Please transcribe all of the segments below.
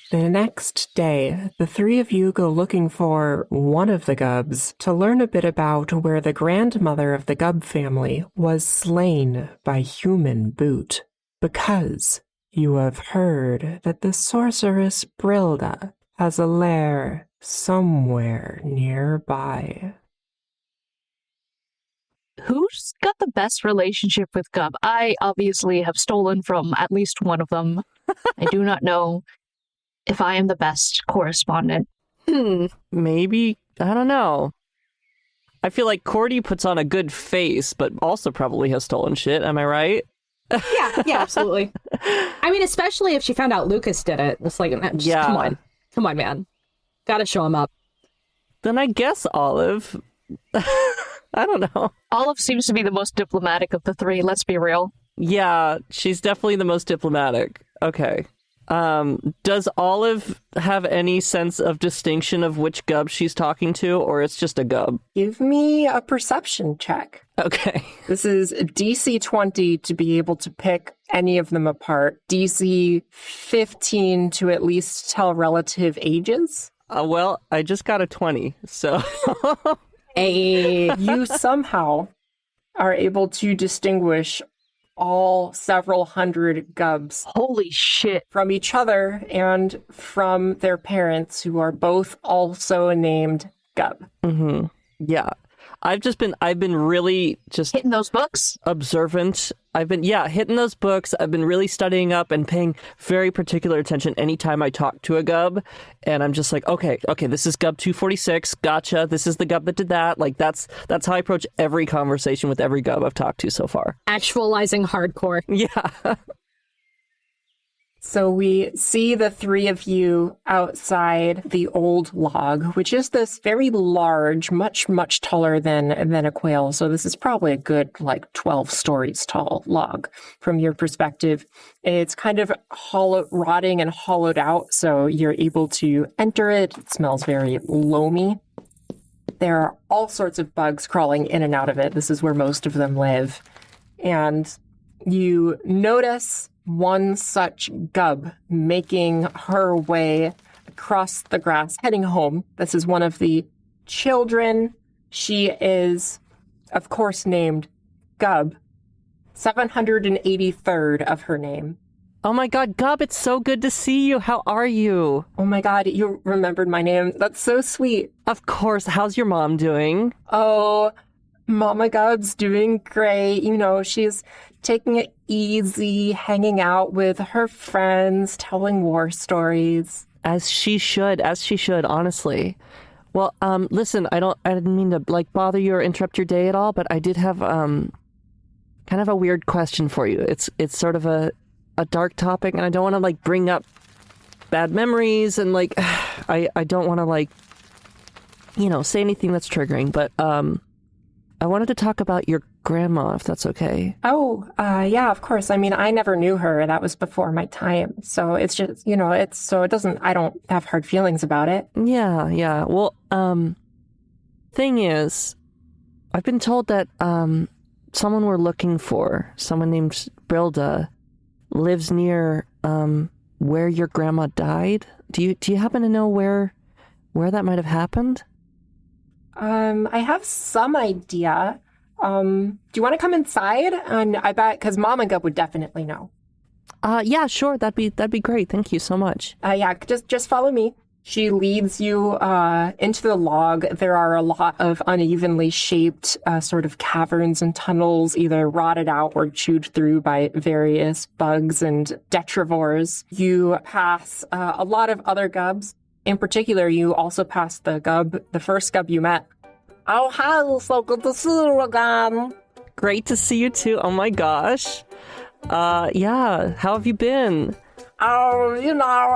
The next day, the three of you go looking for one of the Gubbs to learn a bit about where the grandmother of the Gubb family was slain by human boot, because you have heard that the sorceress Brilda has a lair somewhere nearby. Who's got the best relationship with Gubb? I obviously have stolen from at least one of them. I do not know if I am the best correspondent. Maybe, I don't know. I feel like Cordy puts on a good face, but also probably has stolen shit. Am I right? Yeah, absolutely. I mean, especially if she found out Lucas did it. It's like, Yeah. Come on, man. Gotta show him up. Then I guess Olive. I don't know. Olive seems to be the most diplomatic of the three, let's be real. Yeah, she's definitely the most diplomatic. Okay. Does Olive have any sense of distinction of which Gubb she's talking to, or it's just a Gubb? Give me a perception check. Okay. This is DC 20 to be able to pick any of them apart. DC 15 to at least tell relative ages. Well, I just got a 20, so... You somehow are able to distinguish all several hundred Gubbs Holy shit. from each other and from their parents, who are both also named Gubb. Mm-hmm. Yeah. I've been really just Hitting those books? observant. I've been, hitting those books. I've been really studying up and paying very particular attention anytime I talk to a Gubb. And I'm just like, okay, this is Gubb 246. Gotcha. This is the Gubb that did that. Like, that's how I approach every conversation with every Gubb I've talked to so far. Actualizing hardcore. Yeah. So we see the three of you outside the old log, which is this very large, much, much taller than a quail. So this is probably a good, 12 stories tall log from your perspective. It's kind of rotting and hollowed out, so you're able to enter it. It smells very loamy. There are all sorts of bugs crawling in and out of it. This is where most of them live. And you notice one such Gubb making her way across the grass, heading home. This is one of the children. She is, of course, named Gubb, 783rd of her name. Oh my God, Gubb, it's so good to see you. How are you? Oh my God, you remembered my name. That's so sweet. Of course. How's your mom doing? Oh, Mama Gubb's doing great. She's taking it easy, hanging out with her friends, telling war stories. As she should, honestly. Well, listen, I didn't mean to, bother you or interrupt your day at all, but I did have, kind of a weird question for you. It's sort of a dark topic, and I don't want to, bring up bad memories, and, I don't want to, say anything that's triggering, but, I wanted to talk about your grandma, if that's okay. Oh, yeah, of course. I mean, I never knew her. That was before my time. So it's just, I don't have hard feelings about it. Yeah. Well, thing is, I've been told that, someone we're looking for, someone named Brilda, lives near, where your grandma died. Do you happen to know where that might have happened? I have some idea. Do you want to come inside? And I bet, because Mama Gubb would definitely know. Yeah, sure. That'd be great. Thank you so much. Yeah, just follow me. She leads you into the log. There are a lot of unevenly shaped sort of caverns and tunnels, either rotted out or chewed through by various bugs and detrivores. You pass a lot of other Gubbs. In particular, you also pass the first Gubb you met. Oh, hi, so good to see you again. Great to see you too. Oh my gosh. Yeah, how have you been? Oh,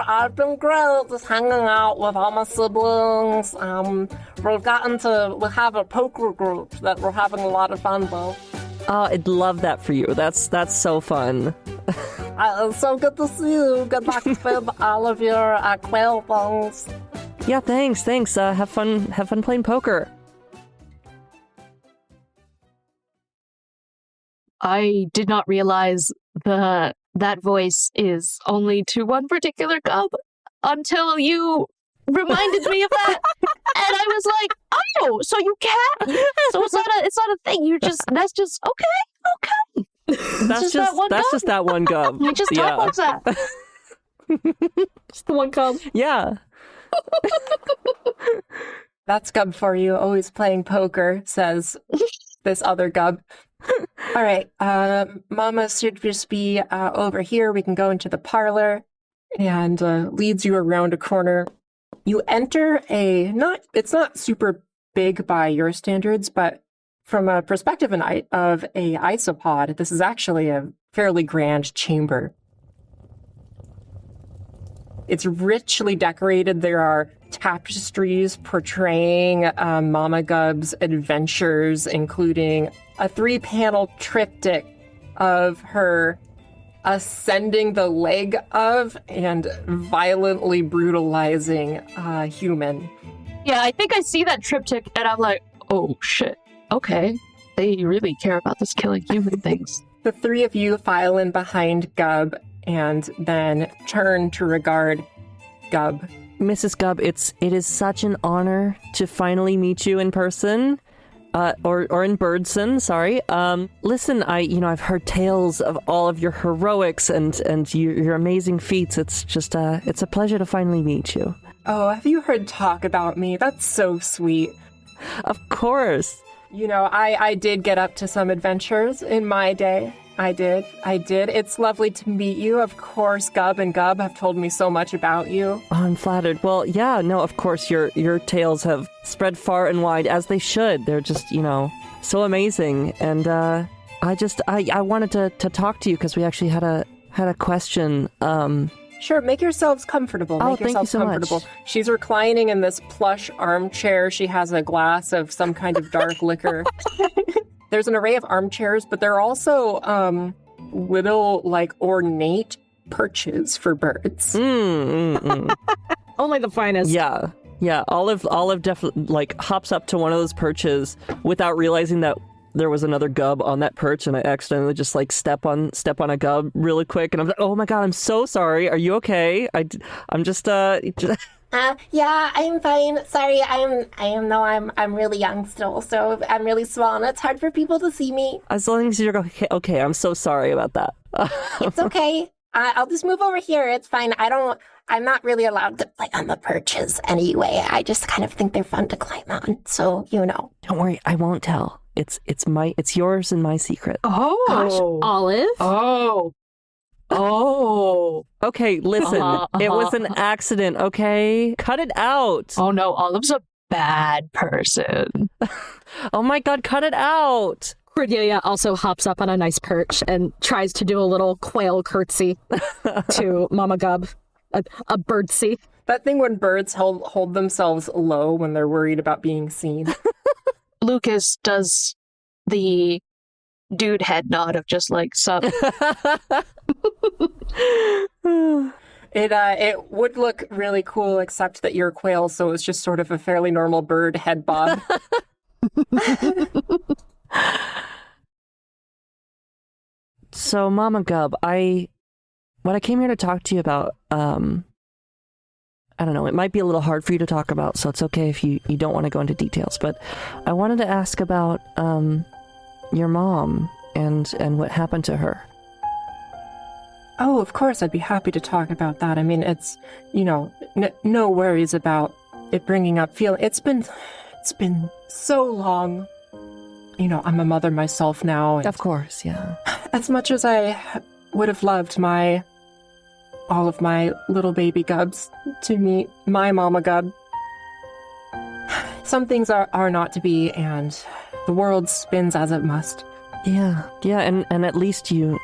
I've been great, just hanging out with all my siblings. We have a poker group that we're having a lot of fun with. Oh, I'd love that for you. That's so fun. It's so good to see you. Good luck with all of your quail things. Yeah, thanks. Have fun playing poker. I did not realize that voice is only to one particular Gubb. until you reminded me of that. And I was like, oh, so you can't. So it's not a thing. That's just okay. That's just that one gub. You just talk like that. Just the one cub. Yeah. That's Gub for you, always playing poker, says this other Gub. All right, Mama should just be over here. We can go into the parlor, and leads you around a corner. You enter it's not super big by your standards, but from a perspective of a isopod, this is actually a fairly grand chamber. It's richly decorated. There are tapestries portraying Mama Gub's adventures, including a 3-panel triptych of her ascending the leg of and violently brutalizing a human. Yeah, I think I see that triptych and I'm like, oh shit, okay. They really care about this killing human things. The three of you file in behind Gub and then turn to regard Gub. Mrs. Gub, it is such an honor to finally meet you in person. Or in Birdson, sorry. Listen, I've heard tales of all of your heroics and your amazing feats. It's just, it's a pleasure to finally meet you. Oh, have you heard talk about me? That's so sweet. Of course. You know, I did get up to some adventures in my day. I did. It's lovely to meet you. Of course, Gub and Gub have told me so much about you. Oh, I'm flattered. Well, yeah, no, of course, your tales have spread far and wide, as they should. They're just, so amazing. And I wanted to talk to you because we actually had a question. Sure, make yourselves comfortable. Thank you so comfortable. much. She's reclining in this plush armchair. She has a glass of some kind of dark liquor. There's an array of armchairs, but there are also little, ornate perches for birds. Only the finest. Yeah. Olive definitely, hops up to one of those perches without realizing that there was another Gub on that perch, and I accidentally just, step on a Gub really quick, and I'm like, oh my god, I'm so sorry. Are you okay? I'm just. Yeah, I'm fine. Sorry, I'm really young still, so I'm really small, and it's hard for people to see me. As long as you're okay, I'm so sorry about that. It's okay. I'll just move over here. It's fine. I'm not really allowed to play on the perches anyway. I just kind of think they're fun to climb on, so Don't worry, I won't tell. It's yours and my secret. Oh. Gosh, Olive? Oh. Okay, listen. It was an accident, okay? Cut it out. Oh no, Olive's a bad person. Oh my god, cut it out. Cordelia also hops up on a nice perch and tries to do a little quail curtsy to Mama Gub, a birdsie. That thing when birds hold themselves low when they're worried about being seen. Lucas does the dude head nod of just sup. It would look really cool, except that you're a quail, so it's just sort of a fairly normal bird head bob. So, Mama Gub, what I came here to talk to you about, I don't know, it might be a little hard for you to talk about, so it's okay if you don't want to go into details, but I wanted to ask about, your mom and what happened to her. Oh, of course, I'd be happy to talk about that. I mean, it's, no worries about it bringing up it's been so long. I'm a mother myself now. Of course, yeah. As much as I would have loved all of my little baby Gubs to meet my Mama Gub, some things are not to be, and the world spins as it must. Yeah, and at least you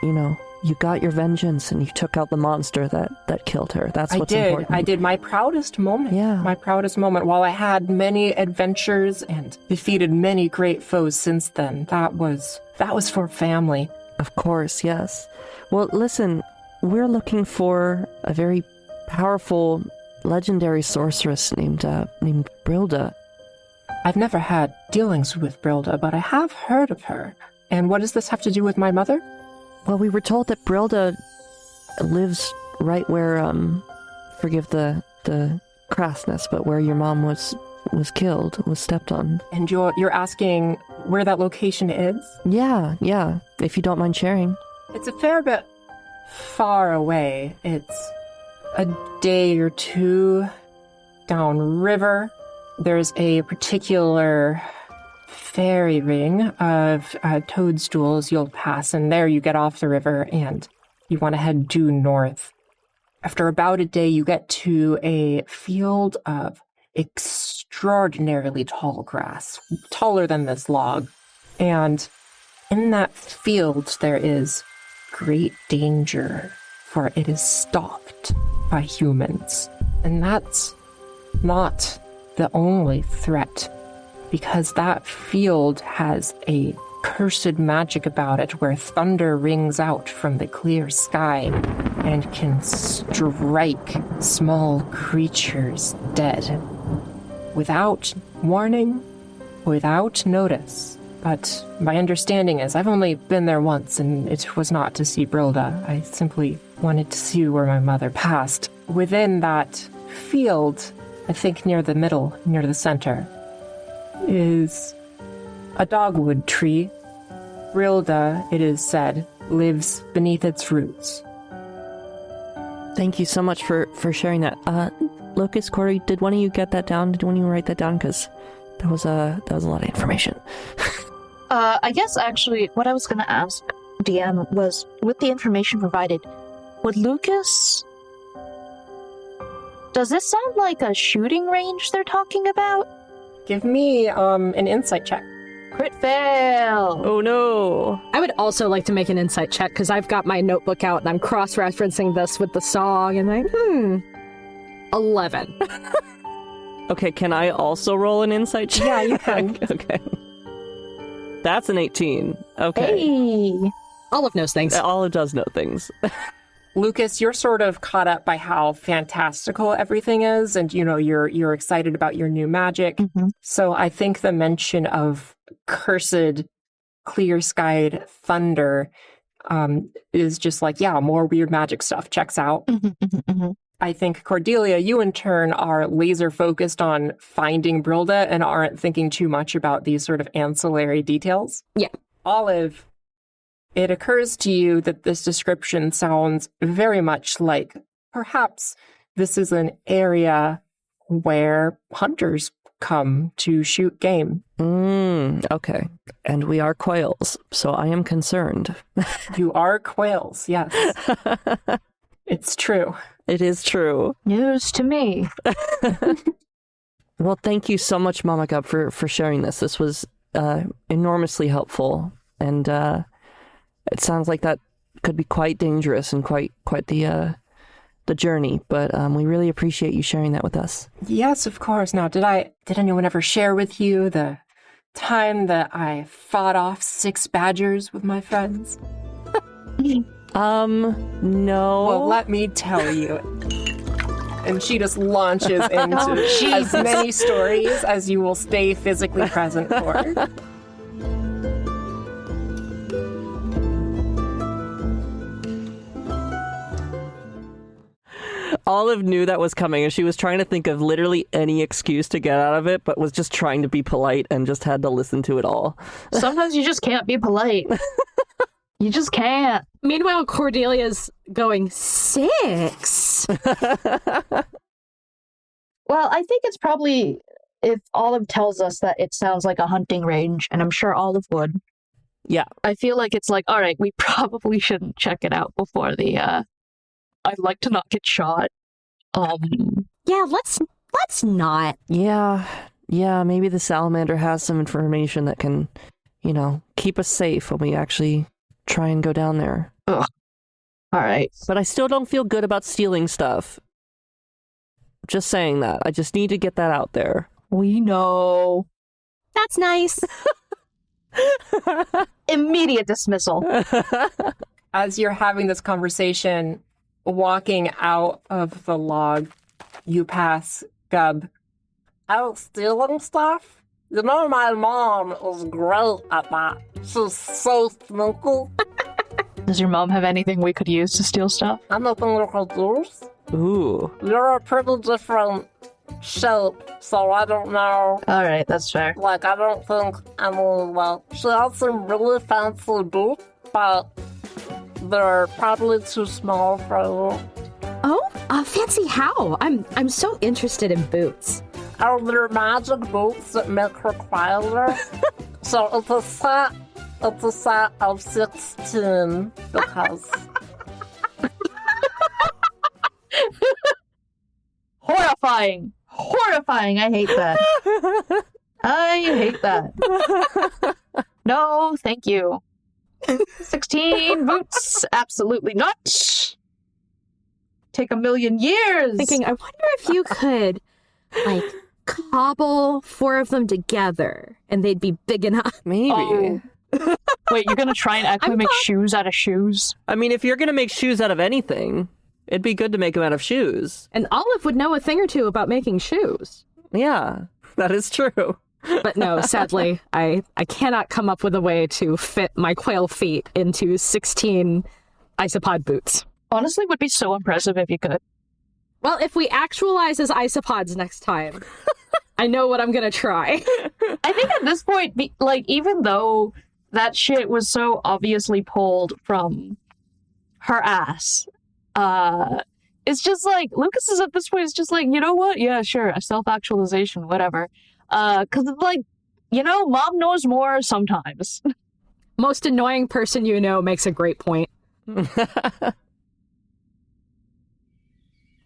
got your vengeance and you took out the monster that killed her. That's what's important. I did. My proudest moment. Yeah. My proudest moment. While I had many adventures and defeated many great foes since then, that was for family. Of course, yes. Well, listen, we're looking for a very powerful, legendary sorceress named Brilda. I've never had dealings with Brilda, but I have heard of her. And what does this have to do with my mother? Well, we were told that Brilda lives right where, forgive the the crassness, but where your mom was killed, was stepped on. And you're asking where that location is? Yeah, if you don't mind sharing. It's a fair bit far away. It's a day or two downriver. There's a particular fairy ring of toadstools you'll pass, and there you get off the river, and you want to head due north. After about a day, you get to a field of extraordinarily tall grass, taller than this log. And in that field, there is great danger, for it is stalked by humans. And that's not the only threat, because that field has a cursed magic about it where thunder rings out from the clear sky and can strike small creatures dead without warning, without notice. But my understanding is I've only been there once, and it was not to see Brilda. I simply wanted to see where my mother passed. Within that field, I think near the middle, near the center, is a dogwood tree. Brilda, it is said, lives beneath its roots. Thank you so much for sharing that. Locust, Corey, did one of you get that down? Did one of you write that down? Because that was a lot of information. I guess actually what I was going to ask DM was, with the information provided, would Lucas... Does this sound like a shooting range they're talking about? Give me an insight check. Crit fail! Oh no! I would also like to make an insight check because I've got my notebook out and I'm cross-referencing this with the song and I'm 11. Okay, can I also roll an insight check? Yeah, you can. Okay. That's an 18. Okay. Hey! Olive knows things. Olive does know things. Lucas, you're sort of caught up by how fantastical everything is, and you're excited about your new magic. Mm-hmm. So I think the mention of cursed, clear-skied thunder is just like, yeah, more weird magic stuff. Checks out. Mm-hmm. I think, Cordelia, you in turn are laser focused on finding Brilda and aren't thinking too much about these sort of ancillary details. Yeah. Olive, it occurs to you that this description sounds very much like perhaps this is an area where hunters come to shoot game. Okay. And we are quails, so I am concerned. You are quails, yes. It's true. It is true. News to me. Well, thank you so much, Mama Gub, for sharing this. This was enormously helpful, and it sounds like that could be quite dangerous and quite the journey. But we really appreciate you sharing that with us. Yes, of course. Now, did anyone ever share with you the time that I fought off 6 badgers with my friends? No. Well, let me tell you. And she just launches into as many stories as you will stay physically present for. Olive knew that was coming, and she was trying to think of literally any excuse to get out of it, but was just trying to be polite and just had to listen to it all. Sometimes you just can't be polite. You just can't. Meanwhile, Cordelia's going 6. Well, I think it's probably, if Olive tells us that it sounds like a hunting range, and I'm sure Olive would. Yeah. I feel like it's like, all right, we probably shouldn't check it out before the, I'd like to not get shot. Yeah, let's not. Yeah, maybe the salamander has some information that can, keep us safe when we actually try and go down there. Ugh. All right. But I still don't feel good about stealing stuff. Just saying that. I just need to get that out there. We know. That's nice. Immediate dismissal. As you're having this conversation, walking out of the log, you pass Gub. Out stealing stuff? My mom was great at that. She's so sneaky. Does your mom have anything we could use to steal stuff? Anything we could use? Ooh. You're a pretty different shape, so I don't know. All right, that's fair. Like, I don't think, I mean, well, she has some really fancy boots, but they're probably too small for you. Oh, fancy how? I'm so interested in boots. Oh, they're magic boots that make her quieter. So it's a set of 16, because... Horrifying! Horrifying! I hate that. I hate that. No, thank you. 16 boots? Absolutely not. Take a million years. Thinking, I wonder if you could, like, cobble 4 of them together and they'd be big enough. Maybe. Oh. Wait, you're gonna try and actually make shoes out of shoes? I mean, if you're going to make shoes out of anything, it'd be good to make them out of shoes. And Olive would know a thing or two about making shoes. Yeah, that is true. But no, sadly, I cannot come up with a way to fit my quail feet into 16 isopod boots. Honestly, would be so impressive if you could. Well, if we actualize as isopods next time, I know what I'm gonna try. I think at this point, like, even though that shit was so obviously pulled from her ass, it's just like, Lucas is at this point, it's just like, you know what? Yeah, sure, a self-actualization, whatever. Because it's like, you know, mom knows more sometimes. Most annoying person you know makes a great point.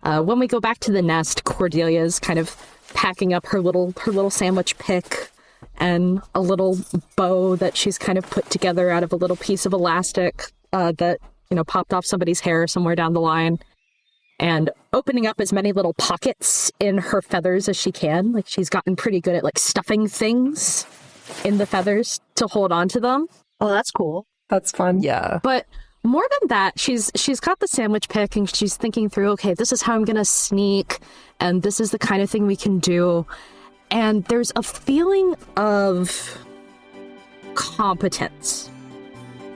When we go back to the nest, Cordelia's kind of packing up her little sandwich pick and a little bow that she's kind of put together out of a little piece of elastic that, you know, popped off somebody's hair somewhere down the line, and opening up as many little pockets in her feathers as she can. Like, she's gotten pretty good at, like, stuffing things in the feathers to hold on to them. Oh, that's cool. That's fun. Yeah. But more than that, she's got the sandwich pick and she's thinking through, okay, this is how I'm gonna sneak, and this is the kind of thing we can do. And there's a feeling of competence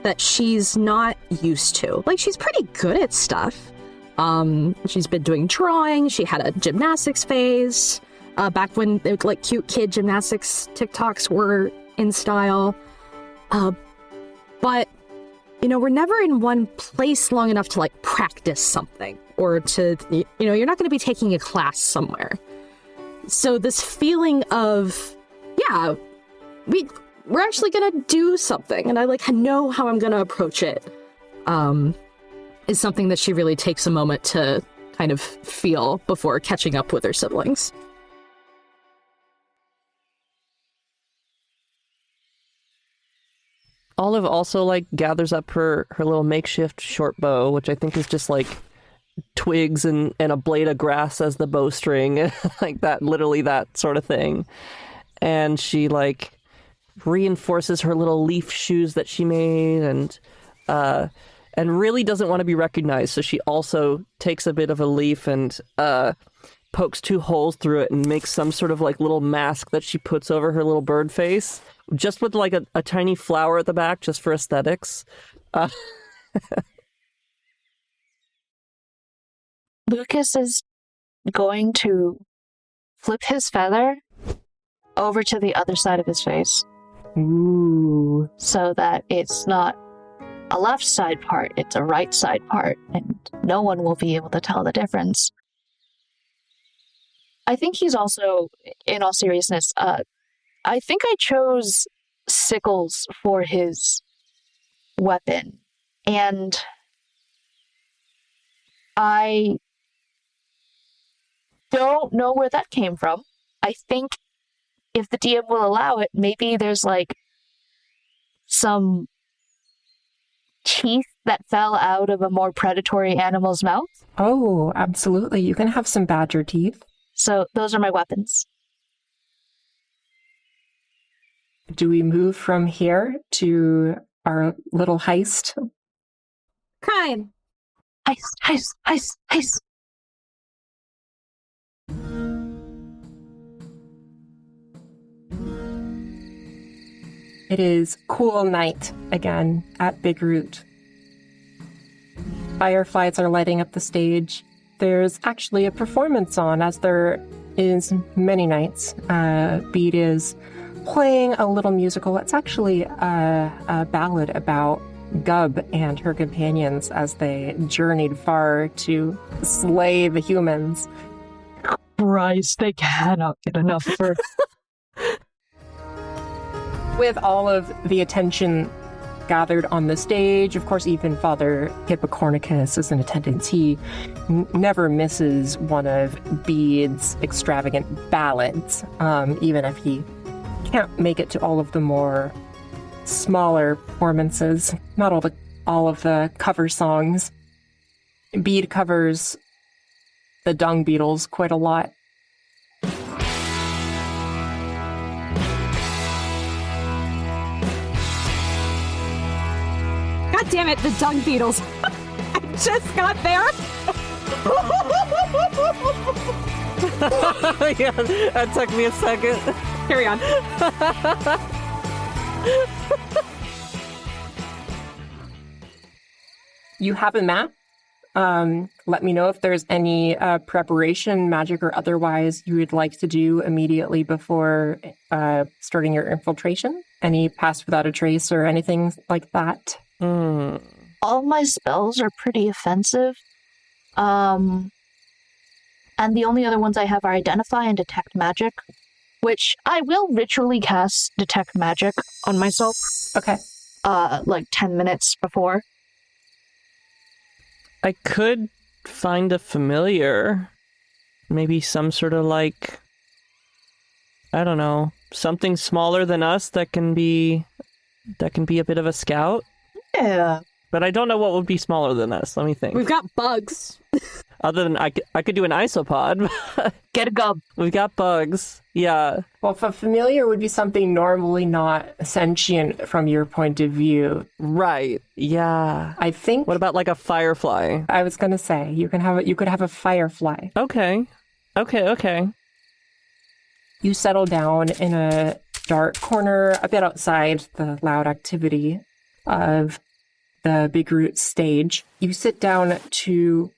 that she's not used to. Like, she's pretty good at stuff. She's been doing drawing. She had a gymnastics phase back when, like, cute kid gymnastics TikToks were in style. But, you know, we're never in one place long enough to, like, practice something or to, you know, you're not going to be taking a class somewhere. So this feeling of, yeah, we're actually going to do something, and I, like, know how I'm going to approach it, is something that she really takes a moment to kind of feel before catching up with her siblings. Olive also, like, gathers up her little makeshift short bow, which I think is just, like, twigs and a blade of grass as the bowstring, like that, literally that sort of thing. And she, like, reinforces her little leaf shoes that she made, and really doesn't want to be recognized. So she also takes a bit of a leaf and pokes 2 holes through it and makes some sort of, like, little mask that she puts over her little bird face, just with, like, a tiny flower at the back, just for aesthetics. Lucas is going to flip his feather over to the other side of his face. Ooh. So that it's not a left side part, it's a right side part, and no one will be able to tell the difference. I think he's also, in all seriousness, I think I chose sickles for his weapon, and I don't know where that came from. I think if the DM will allow it, maybe there's, like, some teeth that fell out of a more predatory animal's mouth. Oh, absolutely. You can have some badger teeth. So those are my weapons. Do we move from here to our little heist? Crime! Heist! It is cool night again at Big Root. Fireflies are lighting up the stage. there's actually a performance on, as there is many nights. Bede is playing a little musical. It's actually a ballad about Gub and her companions as they journeyed far to slay the humans. Christ, they cannot get enough of her. With all of the attention gathered on the stage, of course, even Father Hippocornicus is in attendance. He never misses one of Bede's extravagant ballads, even if he can't make it to all of the more smaller performances, not all of the cover songs. Bede covers the Dung Beetles quite a lot. God damn it, the Dung Beetles. I just got there. Yeah, that took me a second. Carry on. You have a map. Let me know if there's any preparation, magic or otherwise, you would like to do immediately before starting your infiltration. Any pass without a trace or anything like that. All my spells are pretty offensive. And the only other ones I have are Identify and Detect Magic, which I will ritually cast Detect Magic on myself. Okay. Like 10 minutes before. I could find a familiar. Maybe some sort of like, I don't know, something smaller than us that can be a bit of a scout. Yeah. But I don't know what would be smaller than us. Let me think. We've got bugs. Other than I could do an isopod. Get a gub. We've got bugs. Yeah. Well, if a familiar would be something normally not sentient from your point of view. Right. Yeah. I think. What about like a firefly? I was gonna say you could have a firefly. Okay. You settle down in a dark corner, a bit outside the loud activity of the Big Root stage. You sit down to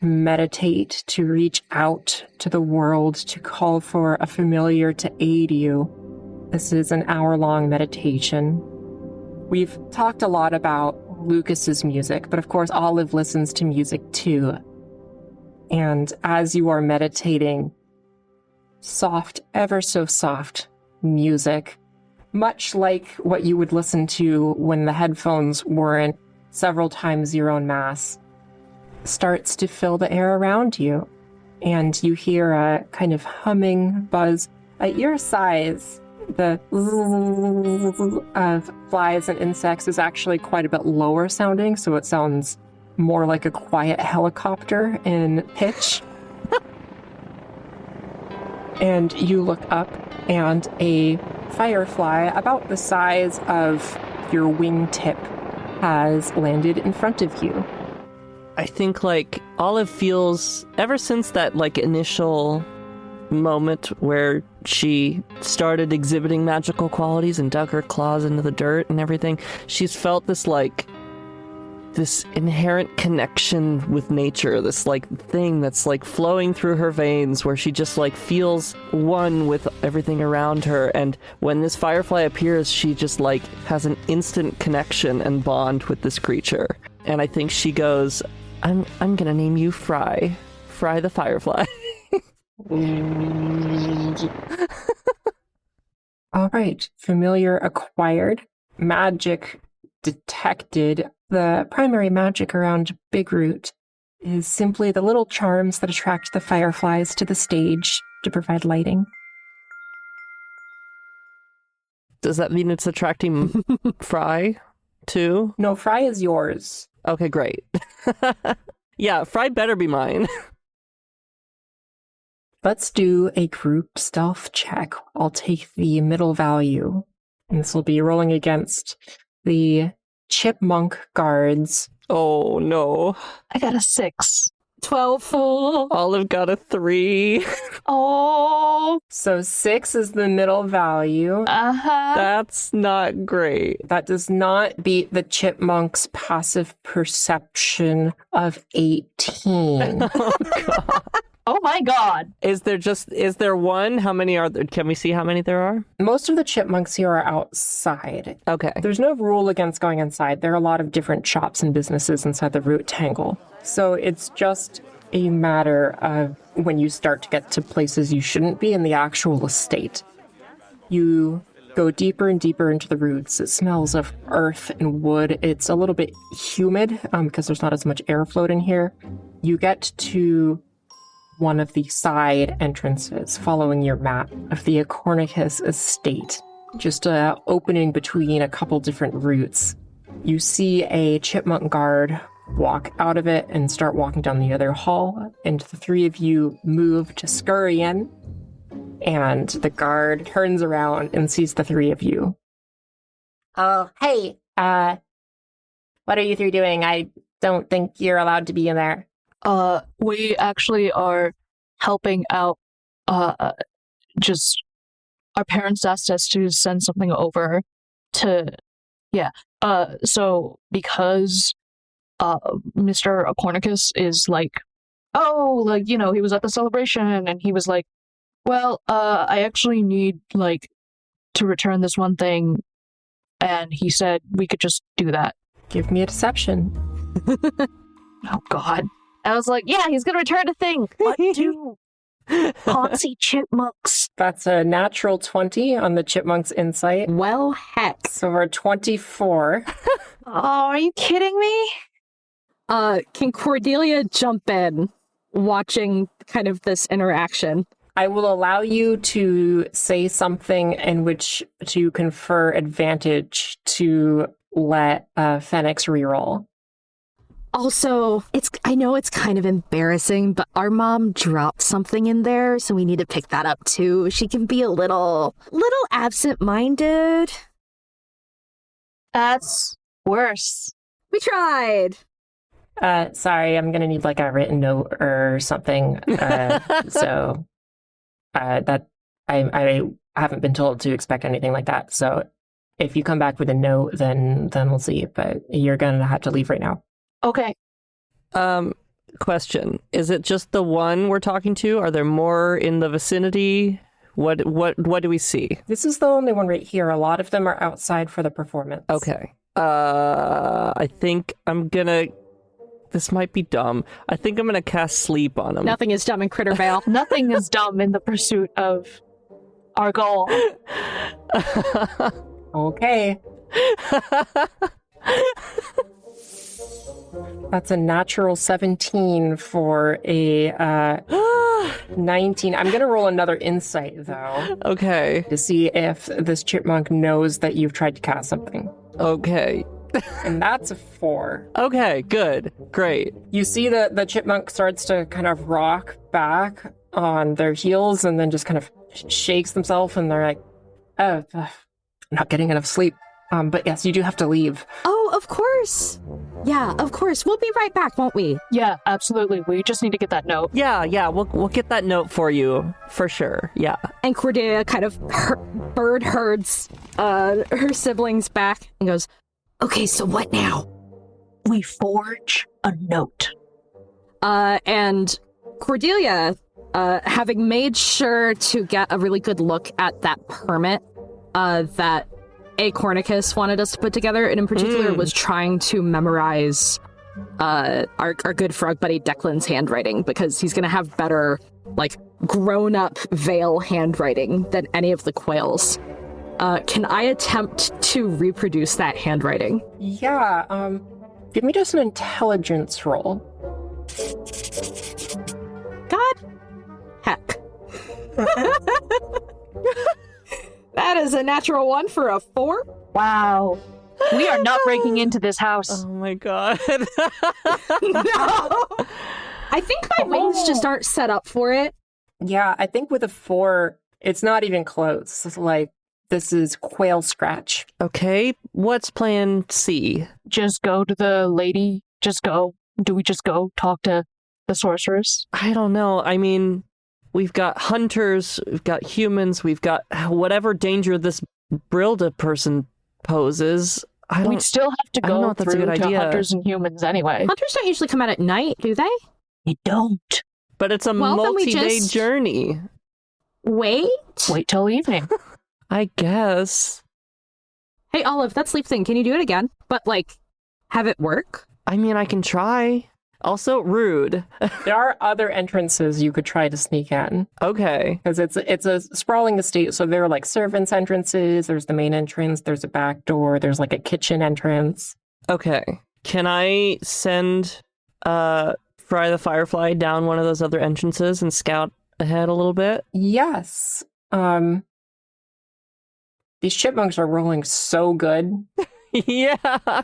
meditate, to reach out to the world, to call for a familiar to aid you. This is an hour-long meditation. We've talked a lot about Lucas's music, but of course Olive listens to music too. And as you are meditating, soft, ever so soft music, much like what you would listen to when the headphones weren't several times your own mass, starts to fill the air around you. And you hear a kind of humming buzz. At your size, the of flies and insects is actually quite a bit lower sounding, so it sounds more like a quiet helicopter in pitch. And you look up, and a firefly about the size of your wingtip has landed in front of you. I think like Olive feels ever since that like initial moment where she started exhibiting magical qualities and dug her claws into the dirt and everything, she's felt this like this inherent connection with nature, this like thing that's like flowing through her veins where she just like feels one with everything around her. And when this firefly appears, she just like has an instant connection and bond with this creature. And I think she goes, I'm gonna name you Fry the firefly. All right, familiar acquired, magic detected. The primary magic around Big Root is simply the little charms that attract the fireflies to the stage to provide lighting. Does that mean it's attracting Fry too? No, Fry is yours. Okay, great. Yeah, Fry better be mine. Let's do a group stealth check. I'll take the middle value. And this will be rolling against the chipmunk guards. Oh, no. I got a 6. 12. Olive got a 3. Oh. So 6 is the middle value. Uh-huh. That's not great. That does not beat the chipmunk's passive perception of 18. Oh, God. Oh my god. Is there one? How many are there? Can we see how many there are? Most of the chipmunks here are outside. Okay. There's no rule against going inside. There are a lot of different shops and businesses inside the root tangle. So it's just a matter of when you start to get to places you shouldn't be in the actual estate. You go deeper and deeper into the roots. It smells of earth and wood. It's a little bit humid because there's not as much airflow in here. You get to one of the side entrances following your map of the Acornicus estate. Just a opening between a couple different roots. You see a chipmunk guard walk out of it and start walking down the other hall, and the three of you move to scurry in, and the guard turns around and sees the three of you. Oh, hey, what are you three doing? I don't think you're allowed to be in there. We actually are helping out, just, our parents asked us to send something over to, so because, Mr. Acornicus is like, he was at the celebration, and he was like, well, I actually need, to return this one thing, and he said we could just do that. Give me a deception. Oh, God. I was like, yeah, he's gonna return a thing. What do Ponzi chipmunks? That's a natural 20 on the chipmunk's insight. Well, heck. So we're 24. Oh, are you kidding me? Can Cordelia jump in, watching kind of this interaction? I will allow you to say something in which to confer advantage to let Fennix reroll. Also, I know it's kind of embarrassing, but our mom dropped something in there, so we need to pick that up too. She can be a little absent-minded. That's worse. We tried. Sorry, I'm gonna need a written note or something. So that I haven't been told to expect anything like that. So if you come back with a note, then we'll see. But you're gonna have to leave right now. Okay. Question. Is it just the one we're talking to? Are there more in the vicinity? What do we see? This is the only one right here. A lot of them are outside for the performance. Okay. I think I'm gonna... This might be dumb. I think I'm gonna cast sleep on him. Nothing is dumb in Crittervale. Nothing is dumb in the pursuit of our goal. Okay. That's a natural 17 for a 19. I'm going to roll another insight, though. Okay. To see if this chipmunk knows that you've tried to cast something. Okay. And that's a 4. Okay, good. Great. You see the chipmunk starts to kind of rock back on their heels and then just kind of shakes themselves, and they're like, oh, I'm not getting enough sleep. But yes, you do have to leave. Oh, of course. Yeah, of course. We'll be right back, won't we? Yeah, absolutely. We just need to get that note. Yeah, we'll get that note for you, for sure. Yeah. And Cordelia kind of bird herds her siblings back and goes, okay, so what now? We forge a note. And Cordelia, having made sure to get a really good look at that permit that Acornicus wanted us to put together, and in particular was trying to memorize our good frog buddy Declan's handwriting, because he's going to have better, grown-up Vale handwriting than any of the quails. Can I attempt to reproduce that handwriting? Yeah, give me just an intelligence roll. God heck. That is a natural 1 for a 4. Wow. We are not breaking into this house. Oh my god. No! I think my wings just aren't set up for it. Yeah, I think with a 4, it's not even close. It's this is quail scratch. Okay, what's plan C? Just go to the lady. Just go. Do we just go talk to the sorceress? I don't know. I mean, we've got hunters, we've got humans, we've got whatever danger this Brilda person poses. We'd still have to go through to hunters and humans anyway. Hunters don't usually come out at night, do they? They don't. But it's a multi-day journey. Wait till evening. I guess. Hey, Olive, that sleep thing, can you do it again? But, like, have it work? I mean, I can try. Also, rude. There are other entrances you could try to sneak in. Okay. Because it's a sprawling estate, so there are like servants' entrances, there's the main entrance, there's a back door, there's like a kitchen entrance. Okay. Can I send Fry the Firefly down one of those other entrances and scout ahead a little bit? Yes. These chipmunks are rolling so good. Yeah.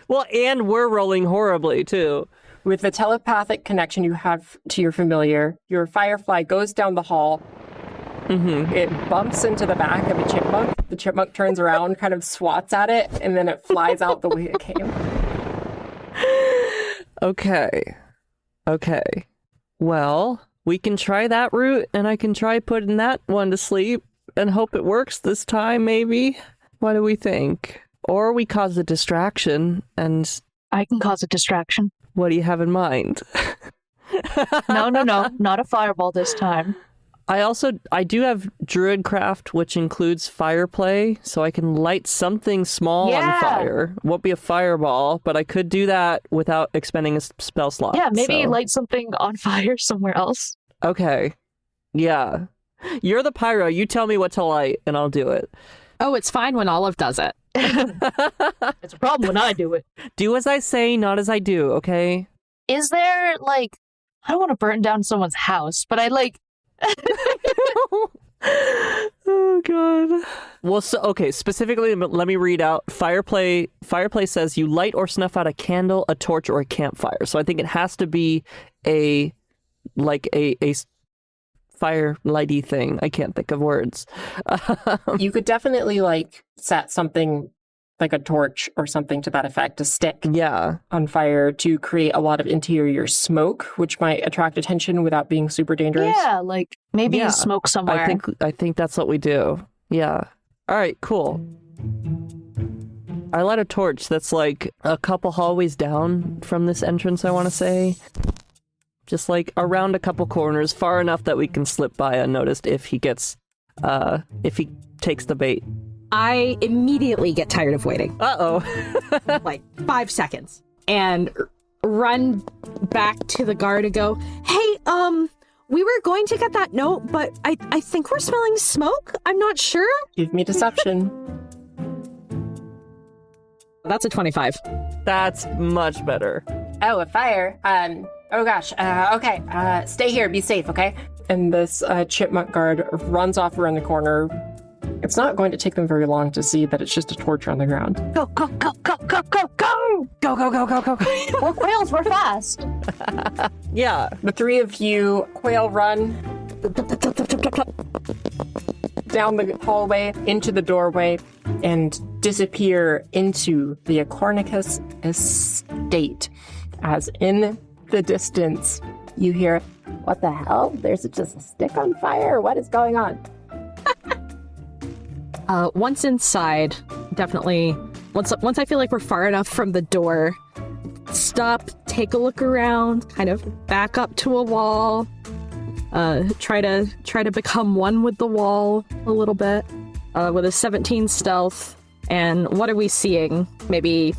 Well, and we're rolling horribly, too. With the telepathic connection you have to your familiar, your firefly goes down the hall. Mm-hmm. It bumps into the back of a chipmunk. The chipmunk turns around, kind of swats at it, and then it flies out the way it came. Okay. Well, we can try that route, and I can try putting that one to sleep and hope it works this time, maybe. What do we think? Or we cause a distraction, and... I can cause a distraction. What do you have in mind? No. Not a fireball this time. I do have Druidcraft, which includes fire play, so I can light something small on fire. Won't be a fireball, but I could do that without expending a spell slot. Yeah, maybe light something on fire somewhere else. Okay. Yeah. You're the pyro. You tell me what to light, and I'll do it. Oh, it's fine when Olive does it. It's a problem when I do it. Do as I say, not as I do, okay? Is there, like... I don't want to burn down someone's house, but I, like... Oh, God. Well, okay, specifically, let me read out. Fireplay says you light or snuff out a candle, a torch, or a campfire. So I think it has to be a fire lighty thing. I can't think of words. You could definitely like set something like a torch or something to that effect, a stick on fire to create a lot of interior smoke, which might attract attention without being super dangerous. Yeah, like maybe smoke somewhere. I think that's what we do. Yeah. All right, cool. I light a torch that's like a couple hallways down from this entrance, I want to say. Just like around a couple corners, far enough that we can slip by unnoticed if he takes the bait. I immediately get tired of waiting. Uh-oh. Like 5 seconds. And run back to the guard and go, hey, we were going to get that note, but I think we're smelling smoke. I'm not sure. Give me deception. That's a 25. That's much better. Oh, a fire. Oh gosh. Okay. Stay here. Be safe, okay? And this chipmunk guard runs off around the corner. It's not going to take them very long to see that it's just a torch on the ground. Go! Go, go, go, go, go, go. We're quails, we're fast. Yeah. The three of you quail run down the hallway, into the doorway, and disappear into the Acornicus estate. As in the distance, you hear, what the hell? There's just a stick on fire? What is going on? Once inside, definitely, once I feel like we're far enough from the door, stop, take a look around, kind of back up to a wall, try to become one with the wall a little bit, with a 17 stealth, and what are we seeing? Maybe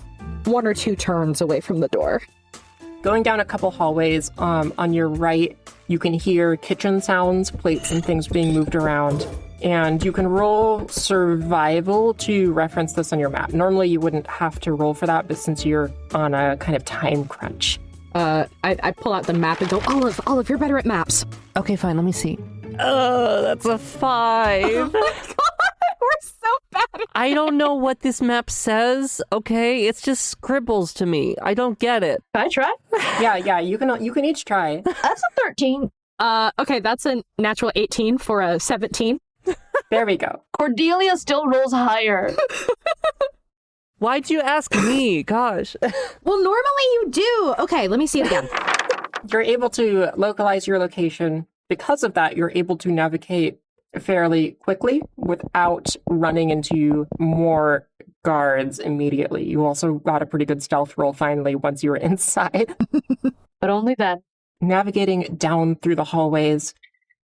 1 or 2 turns away from the door. Going down a couple hallways, on your right, you can hear kitchen sounds, plates and things being moved around. And you can roll survival to reference this on your map. Normally you wouldn't have to roll for that, but since you're on a kind of time crunch. I pull out the map and go, Olive, you're better at maps. Okay, fine, let me see. Oh, that's a 5. Oh my god, we're so bad. I don't know what this map says, okay? It's just scribbles to me. I don't get it. Can I try? Yeah, you can each try. That's a 13. Okay, that's a natural 18 for a 17. There we go. Cordelia still rolls higher. Why'd you ask me? Gosh. Well, normally you do. Okay, let me see it again. You're able to localize your location. Because of that, you're able to navigate fairly quickly without running into more guards immediately. You also got a pretty good stealth roll finally once you were inside. But only then. Navigating down through the hallways,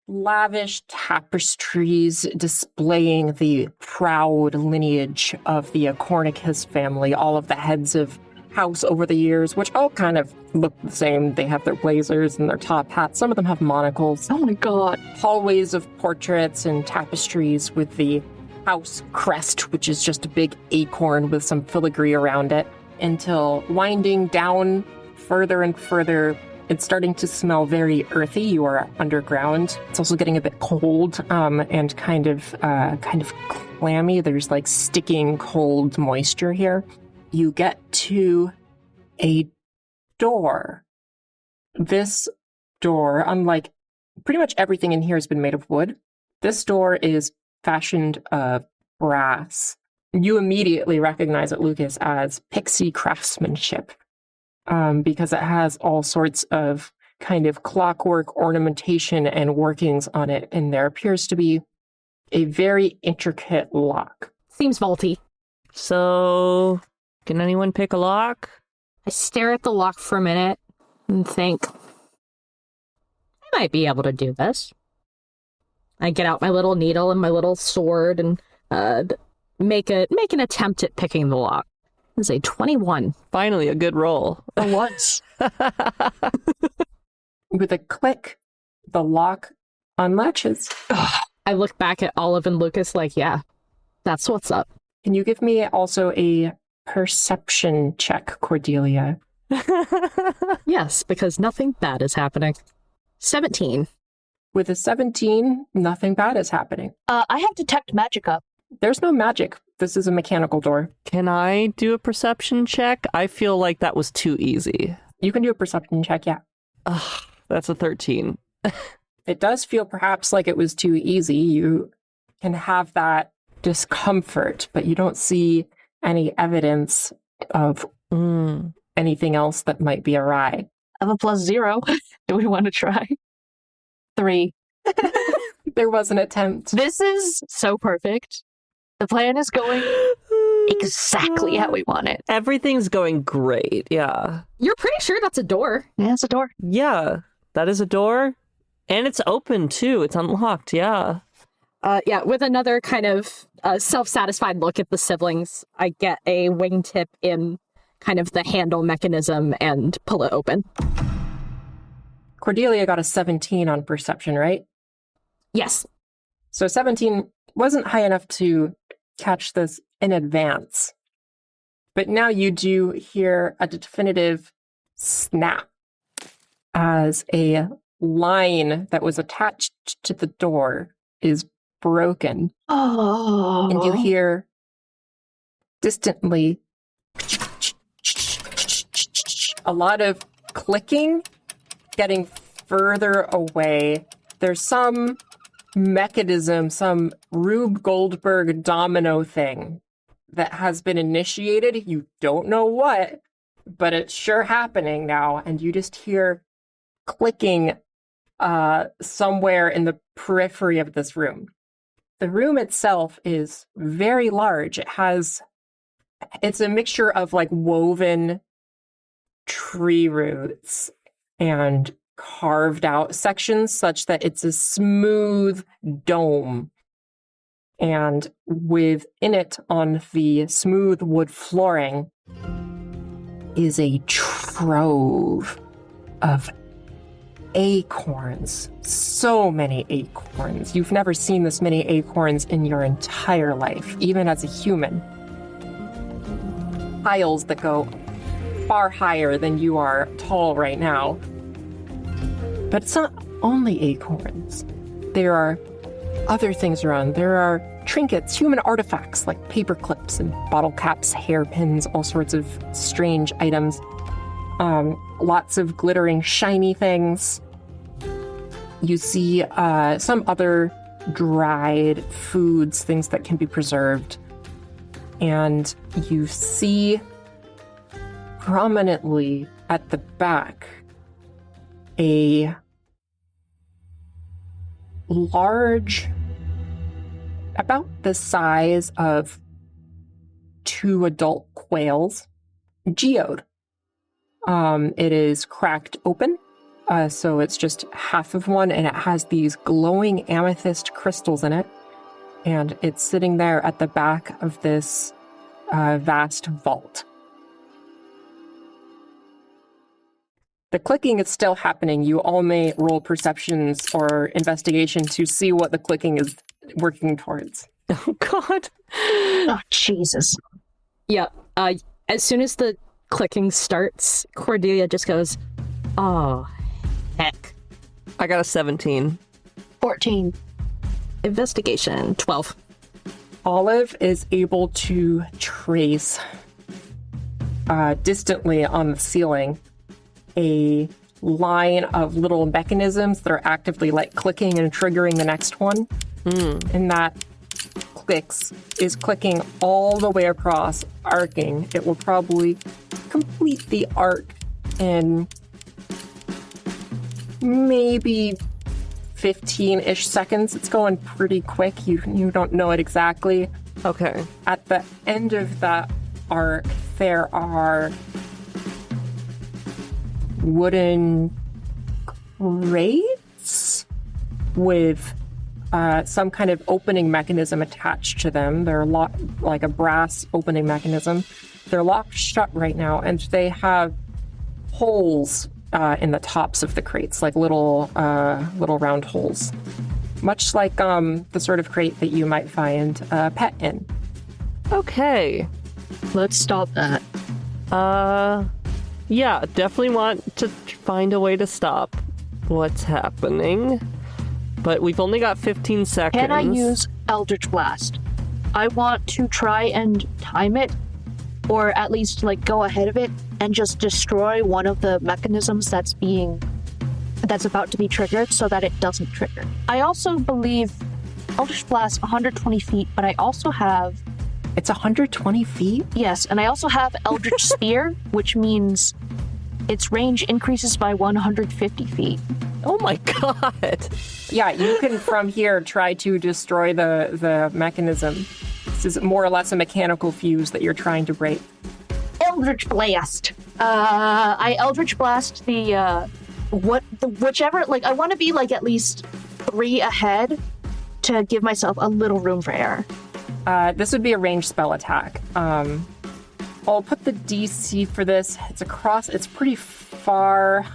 lavish tapestries displaying the proud lineage of the Cornicus family, all of the heads of house over the years, which all kind of look the same. They have their blazers and their top hats. Some of them have monocles. Oh my god. Hallways of portraits and tapestries with the house crest, which is just a big acorn with some filigree around it, until winding down further and further. It's starting to smell very earthy. You are underground. It's also getting a bit cold and kind of clammy. There's like sticking cold moisture here. You get to a door. This door, unlike pretty much everything in here, has been made of wood. This door is fashioned of brass. You immediately recognize it, Lucas, as pixie craftsmanship. Because it has all sorts of kind of clockwork ornamentation and workings on it, and there appears to be a very intricate lock. Seems vaulty. So, can anyone pick a lock? I stare at the lock for a minute and think, I might be able to do this. I get out my little needle and my little sword and make an attempt at picking the lock. It's a 21. Finally, a good roll. For once. With a click, the lock unlatches. I look back at Olive and Lucas like, yeah, that's what's up. Can you give me also a perception check, Cordelia? Yes, because nothing bad is happening. 17. With a 17, nothing bad is happening. I have detect magic up. There's no magic. This is a mechanical door. Can I do a perception check? I feel like that was too easy. You can do a perception check, yeah. Ugh, that's a 13. It does feel perhaps like it was too easy. You can have that discomfort, but you don't see any evidence of anything else that might be awry. I have a +0. Do we want to try? 3. There was an attempt. This is so perfect. The plan is going exactly how we want it. Everything's going great, yeah. You're pretty sure that's a door. Yeah, it's a door. Yeah, that is a door. And it's open, too. It's unlocked, yeah. Yeah, with another kind of self-satisfied look at the siblings, I get a wingtip in kind of the handle mechanism and pull it open. Cordelia got a 17 on perception, right? Yes. So 17 wasn't high enough to catch this in advance. But now you do hear a definitive snap as a line that was attached to the door is broken. Oh. And you hear distantly a lot of clicking, getting further away. There's some mechanism, some Rube Goldberg domino thing that has been initiated. You don't know what, but it's sure happening now. And you just hear clicking somewhere in the periphery of this room. The room itself is very large. It's a mixture of like woven tree roots and carved out sections such that it's a smooth dome. And within it, on the smooth wood flooring, is a trove of acorns. So many acorns. You've never seen this many acorns in your entire life, even as a human. Piles that go far higher than you are tall right now. But it's not only acorns. There are other things around. There are trinkets, human artifacts like paper clips and bottle caps, hairpins, all sorts of strange items. Lots of glittering, shiny things. You see some other dried foods, things that can be preserved. And you see prominently at the back a large, about the size of 2 adult quails, geode. It is cracked open, so it's just half of one, and it has these glowing amethyst crystals in it, and it's sitting there at the back of this vast vault. The clicking is still happening. You all may roll perceptions or investigation to see what the clicking is working towards. Oh, God. Oh, Jesus. Yeah. As soon as the clicking starts, Cordelia just goes, "Oh, heck." I got a 17. 14. Investigation, 12. Olive is able to trace distantly on the ceiling a line of little mechanisms that are actively like clicking and triggering the next one. And that is clicking all the way across, arcing. It will probably complete the arc in maybe 15-ish seconds. It's going pretty quick. You don't know it exactly. Okay. At the end of that arc, there are wooden crates with some kind of opening mechanism attached to them. They're locked, like a brass opening mechanism. They're locked shut right now, and they have holes in the tops of the crates, like little round holes, much like the sort of crate that you might find a pet in. Okay. Let's stop that. Yeah, definitely want to find a way to stop what's happening. But we've only got 15 seconds. Can I use Eldritch Blast? I want to try and time it, or at least like go ahead of it and just destroy one of the mechanisms that's about to be triggered so that it doesn't trigger. I also believe Eldritch Blast 120 feet, but I also have... It's 120 feet? Yes, and I also have Eldritch Spear, which means its range increases by 150 feet. Oh my God. Yeah, you can from here try to destroy the mechanism. This is more or less a mechanical fuse that you're trying to break. Eldritch Blast. I Eldritch Blast whichever, like, I want to be like at least 3 ahead to give myself a little room for error. This would be a ranged spell attack. I'll put the DC for this. It's pretty far.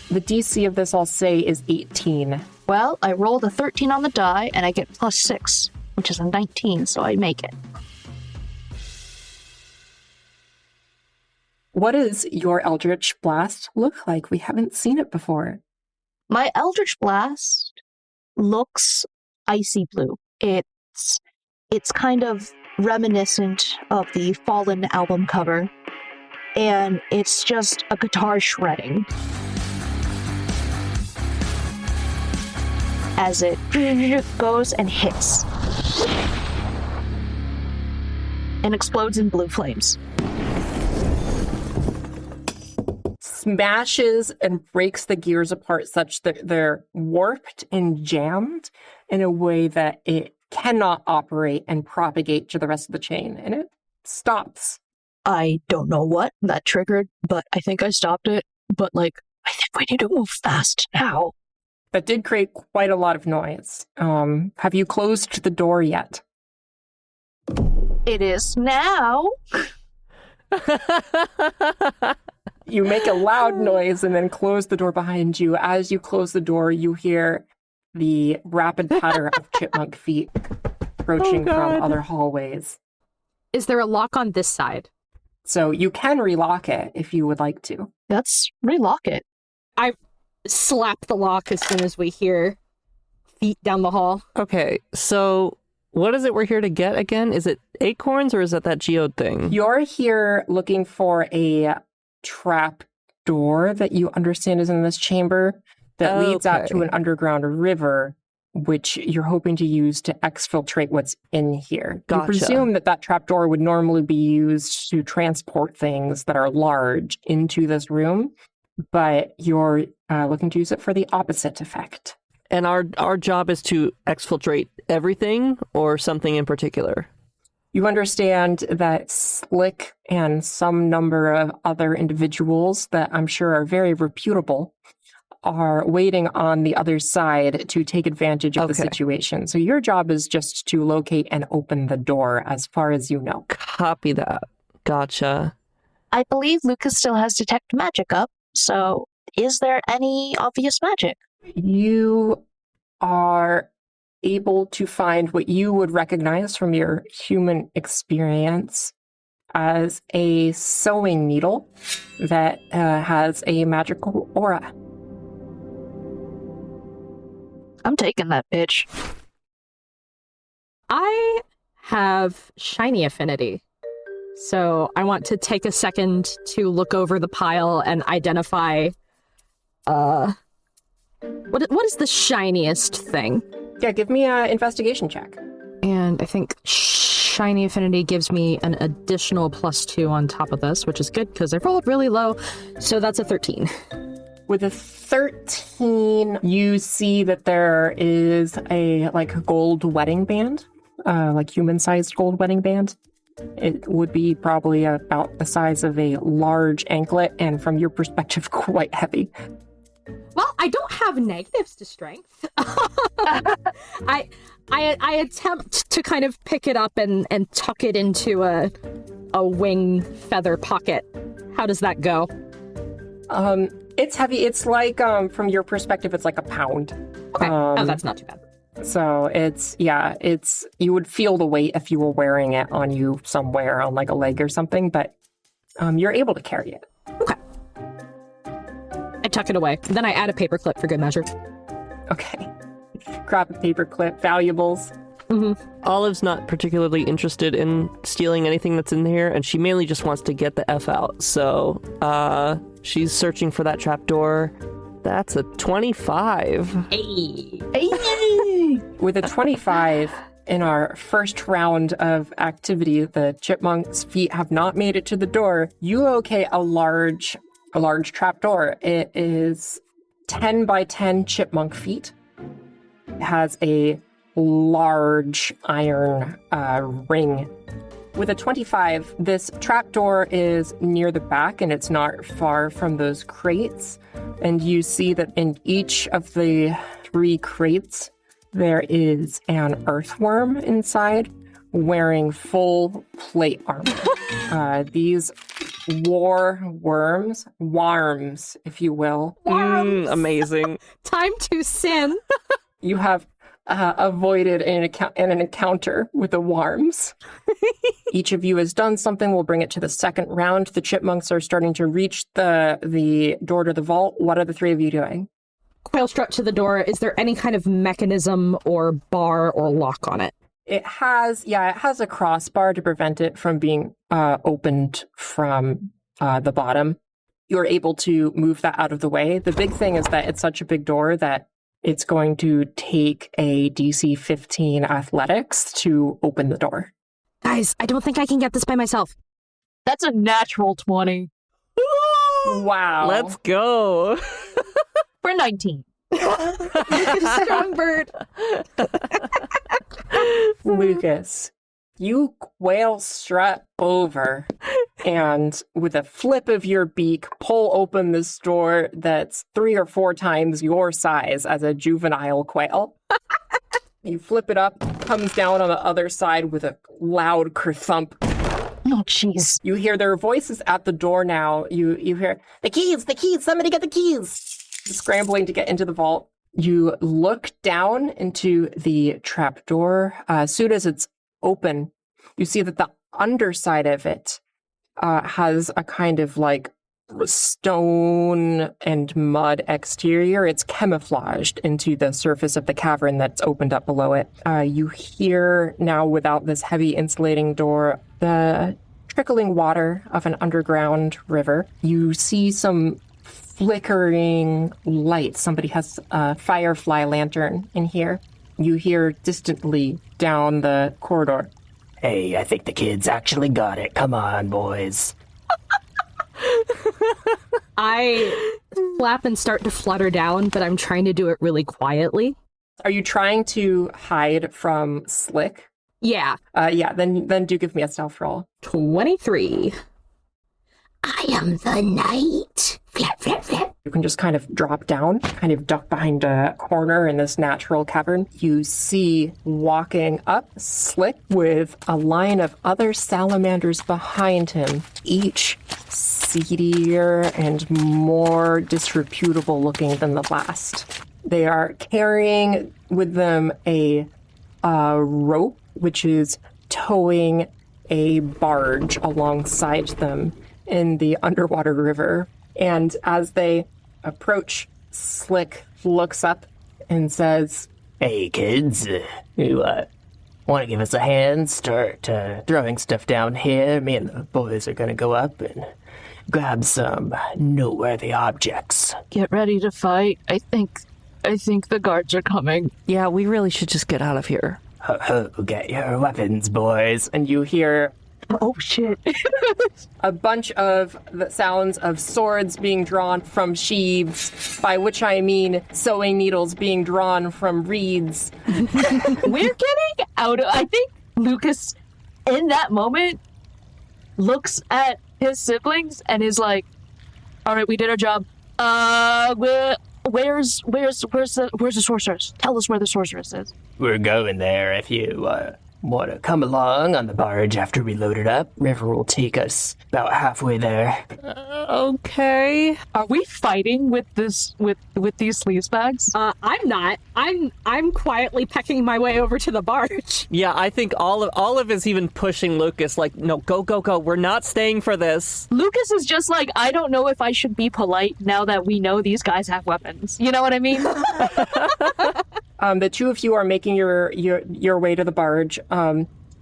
The DC of this, I'll say, is 18. Well, I rolled a 13 on the die, and I get +6, which is a 19, so I make it. What does your Eldritch Blast look like? We haven't seen it before. My Eldritch Blast looks icy blue. It's kind of reminiscent of the Fallen album cover, and it's just a guitar shredding as it goes and hits and explodes in blue flames. Smashes and breaks the gears apart such that they're warped and jammed in a way that it cannot operate and propagate to the rest of the chain, and it stops. I don't know what that triggered, but I think I stopped it. But, I think we need to move fast now. That did create quite a lot of noise. Have you closed the door yet? It is now. You make a loud noise and then close the door behind you. As you close the door, you hear the rapid patter of chipmunk feet approaching from other hallways. Is there a lock on this side? So you can relock it if you would like to. Let's relock it. I slap the lock as soon as we hear feet down the hall. Okay, so what is it we're here to get again? Is it acorns or is it that geode thing? You're here looking for a trap door that you understand is in this chamber that leads out to an underground river, which you're hoping to use to exfiltrate what's in here. Gotcha. You presume that trap door would normally be used to transport things that are large into this room, but you're looking to use it for the opposite effect. And our job is to exfiltrate everything or something in particular? You understand that Slick and some number of other individuals that I'm sure are very reputable are waiting on the other side to take advantage of the situation. So your job is just to locate and open the door as far as you know. Copy that. Gotcha. I believe Lucas still has detect magic up, so is there any obvious magic? You are able to find what you would recognize from your human experience as a sewing needle that has a magical aura. I'm taking that bitch. I have shiny affinity. So I want to take a second to look over the pile and identify what is the shiniest thing? Yeah, give me an investigation check. And I think shiny affinity gives me an additional +2 on top of this, which is good because I rolled really low. So that's a 13. With a 13, you see that there is a gold wedding band, human-sized gold wedding band. It would be probably about the size of a large anklet, and from your perspective, quite heavy. Well, I don't have negatives to strength. I attempt to kind of pick it up and tuck it into a wing feather pocket. How does that go? It's heavy. It's like, from your perspective, it's like a pound. Okay. That's not too bad. So you would feel the weight if you were wearing it on you somewhere on like a leg or something, but you're able to carry it. Okay. I tuck it away. Then I add a paperclip for good measure. Okay. Grab a paperclip, valuables. Mm-hmm. Olive's not particularly interested in stealing anything that's in here, and she mainly just wants to get the F out. So she's searching for that trapdoor. That's a 25. Hey. With a 25 in our first round of activity, the chipmunk's feet have not made it to the door. You locate a large trapdoor. It is 10 by 10 chipmunk feet. It has a large iron ring. With a 25, this trapdoor is near the back and it's not far from those crates. And you see that in each of the 3 crates, there is an earthworm inside wearing full plate armor. These worms, if you will. Amazing. Time to sin. You have avoided an encounter with the worms. Each of you has done something. We'll bring it to the second round. The chipmunks are starting to reach the door to the vault. What are the 3 of you doing? Quail strut to the door. Is there any kind of mechanism or bar or lock on it? It has a crossbar to prevent it from being opened from the bottom. You're able to move that out of the way. The big thing is that it's such a big door that it's going to take a DC 15 athletics to open the door. Guys, I don't think I can get this by myself. That's a natural 20. Wow. Let's go. For 19. Strong bird. Lucas, you quail strut over and with a flip of your beak, pull open this door that's 3 or 4 times your size as a juvenile quail. You flip it up, comes down on the other side with a loud kerthump. Oh, jeez. You hear their voices at the door now. You hear, the keys, somebody get the keys. Scrambling to get into the vault. You look down into the trapdoor. As soon as it's open, you see that the underside of it has a kind of like stone and mud exterior. It's camouflaged into the surface of the cavern that's opened up below it. You hear now, without this heavy insulating door, the trickling water of an underground river. You see some flickering light. Somebody has a firefly lantern in here. You hear distantly down the corridor, Hey, I think the kids actually got it. Come on, boys. I flap and start to flutter down, but I'm trying to do it really quietly. Are you trying to hide from Slick? Yeah. Yeah, then do give me a stealth roll. 23. I am the knight. Flap, flap, flap. You can just kind of drop down, kind of duck behind a corner in this natural cavern. You see walking up Slick with a line of other salamanders behind him, each seedier and more disreputable looking than the last. They are carrying with them a rope, which is towing a barge alongside them in the underwater river. And as they approach, Slick looks up and says, "Hey, kids, you want to give us a hand? Start throwing stuff down here. Me and the boys are going to go up and grab some noteworthy objects." Get ready to fight. I think the guards are coming. Yeah, we really should just get out of here. Ho, ho, get your weapons, boys. and you hear Oh shit. a bunch of the sounds of swords being drawn from sheaths, by which I mean sewing needles being drawn from reeds. We're getting out of. I think Lucas, in that moment, looks at his siblings and is like, "All right, we did our job. Where's the sorceress? Tell us where the sorceress is." We're going there if you want to come along on the barge after we load it up. River will take us about halfway there. Okay. Are we fighting with these sleaze bags? I'm not. I'm quietly pecking my way over to the barge. Yeah, I think Olive is even pushing Lucas like, no, go. We're not staying for this. Lucas is just like, I don't know if I should be polite now that we know these guys have weapons. You know what I mean? The two of you are making your way to the barge.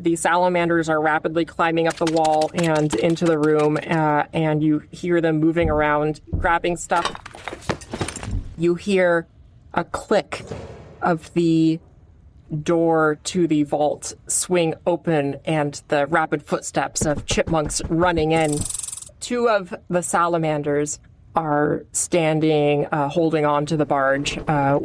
The salamanders are rapidly climbing up the wall and into the room, and you hear them moving around, grabbing stuff. You hear a click of the door to the vault swing open and the rapid footsteps of chipmunks running in. Two of the salamanders are standing, holding on to the barge,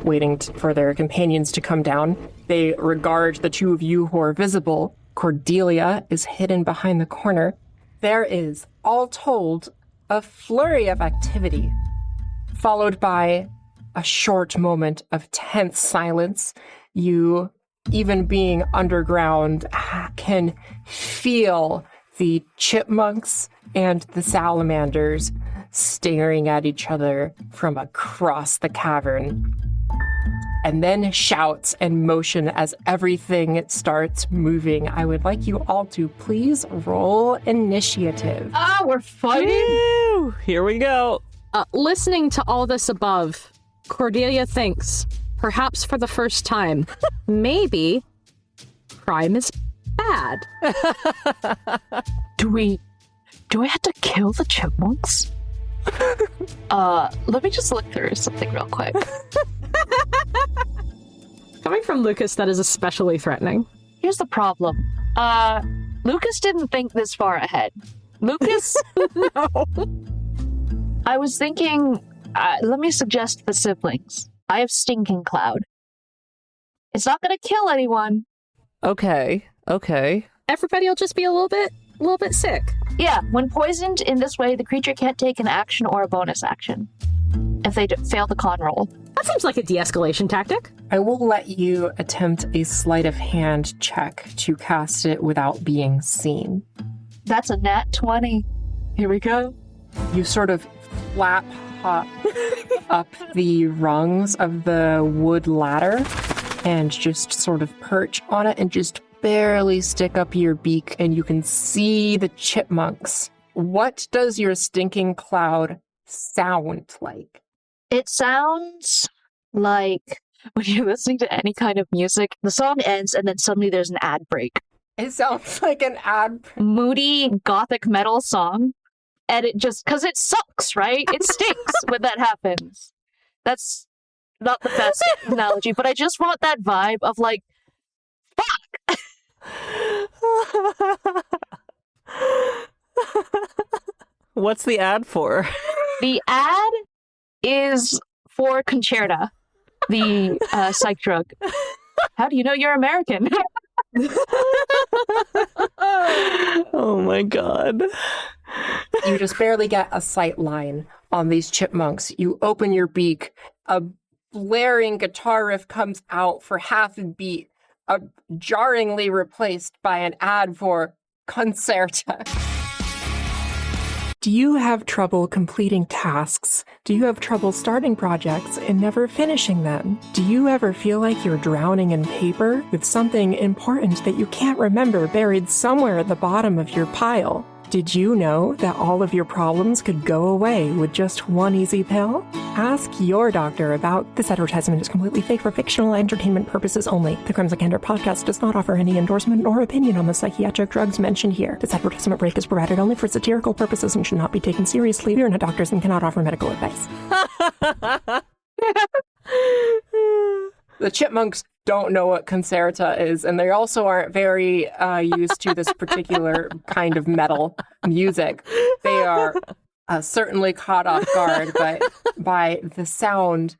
waiting for their companions to come down. They regard the two of you who are visible. Cordelia is hidden behind the corner. There is, all told, a flurry of activity, followed by a short moment of tense silence. You, even being underground, can feel the chipmunks and the salamanders staring at each other from across the cavern. And then shouts and motion as everything starts moving. I would like you all to please roll initiative. Ah, we're fighting? Woo! Here we go. Listening to all this above, Cordelia thinks, perhaps for the first time, maybe crime is bad. Do I have to kill the chipmunks? Let me just look through something real quick. Coming from Lucas, that is especially threatening. Here's the problem. Lucas didn't think this far ahead. Lucas? No. I was thinking, let me suggest the siblings. I have Stinking Cloud. It's not gonna kill anyone. Okay. Everybody will just be a little bit sick. Yeah, when poisoned in this way, the creature can't take an action or a bonus action if they fail the con roll. That seems like a de-escalation tactic. I will let you attempt a sleight of hand check to cast it without being seen. That's a nat 20. Here we go. You sort of flap hop up the rungs of the wood ladder and just sort of perch on it and just barely stick up your beak, and you can see the chipmunks. What does your Stinking Cloud sound like? It sounds like when you're listening to any kind of music, the song ends and then suddenly there's an ad break. It sounds like an ad. Moody gothic metal song. And it just, because it sucks, right? It stinks when that happens. That's not the best analogy, but I just want that vibe of like, fuck! What's the ad for? The ad is for Concerta, the psych drug. How do you know you're American? Oh my god. You just barely get a sight line on these chipmunks. You open your beak, a blaring guitar riff comes out for half a beat, jarringly replaced by an ad for Concerta. Do you have trouble completing tasks? Do you have trouble starting projects and never finishing them? Do you ever feel like you're drowning in paper with something important that you can't remember buried somewhere at the bottom of your pile? Did you know that all of your problems could go away with just one easy pill? Ask your doctor about this. Advertisement is completely fake for fictional entertainment purposes only. The Crimes of Candor podcast does not offer any endorsement or opinion on the psychiatric drugs mentioned here. This advertisement break is provided only for satirical purposes and should not be taken seriously. We are not doctors and cannot offer medical advice. The chipmunks don't know what Concerta is, and they also aren't very used to this particular kind of metal music. They are certainly caught off guard by the sound,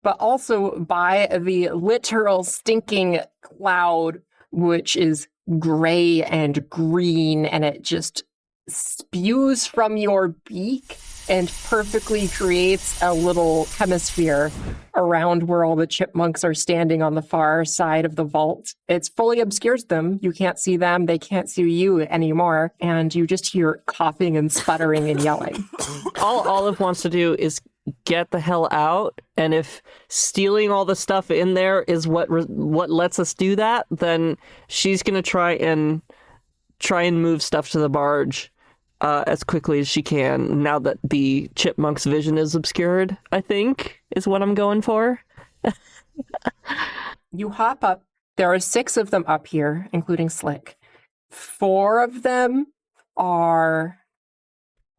but also by the literal stinking cloud, which is gray and green, and it just spews from your beak and perfectly creates a little hemisphere around where all the chipmunks are standing on the far side of the vault. It's fully obscures them. You can't see them. They can't see you anymore. And you just hear coughing and sputtering and yelling. All Olive wants to do is get the hell out. And if stealing all the stuff in there is what lets us do that, then she's going to try and move stuff to the barge as quickly as she can, now that the chipmunk's vision is obscured, I think, is what I'm going for. You hop up. There are 6 of them up here, including Slick. 4 of them are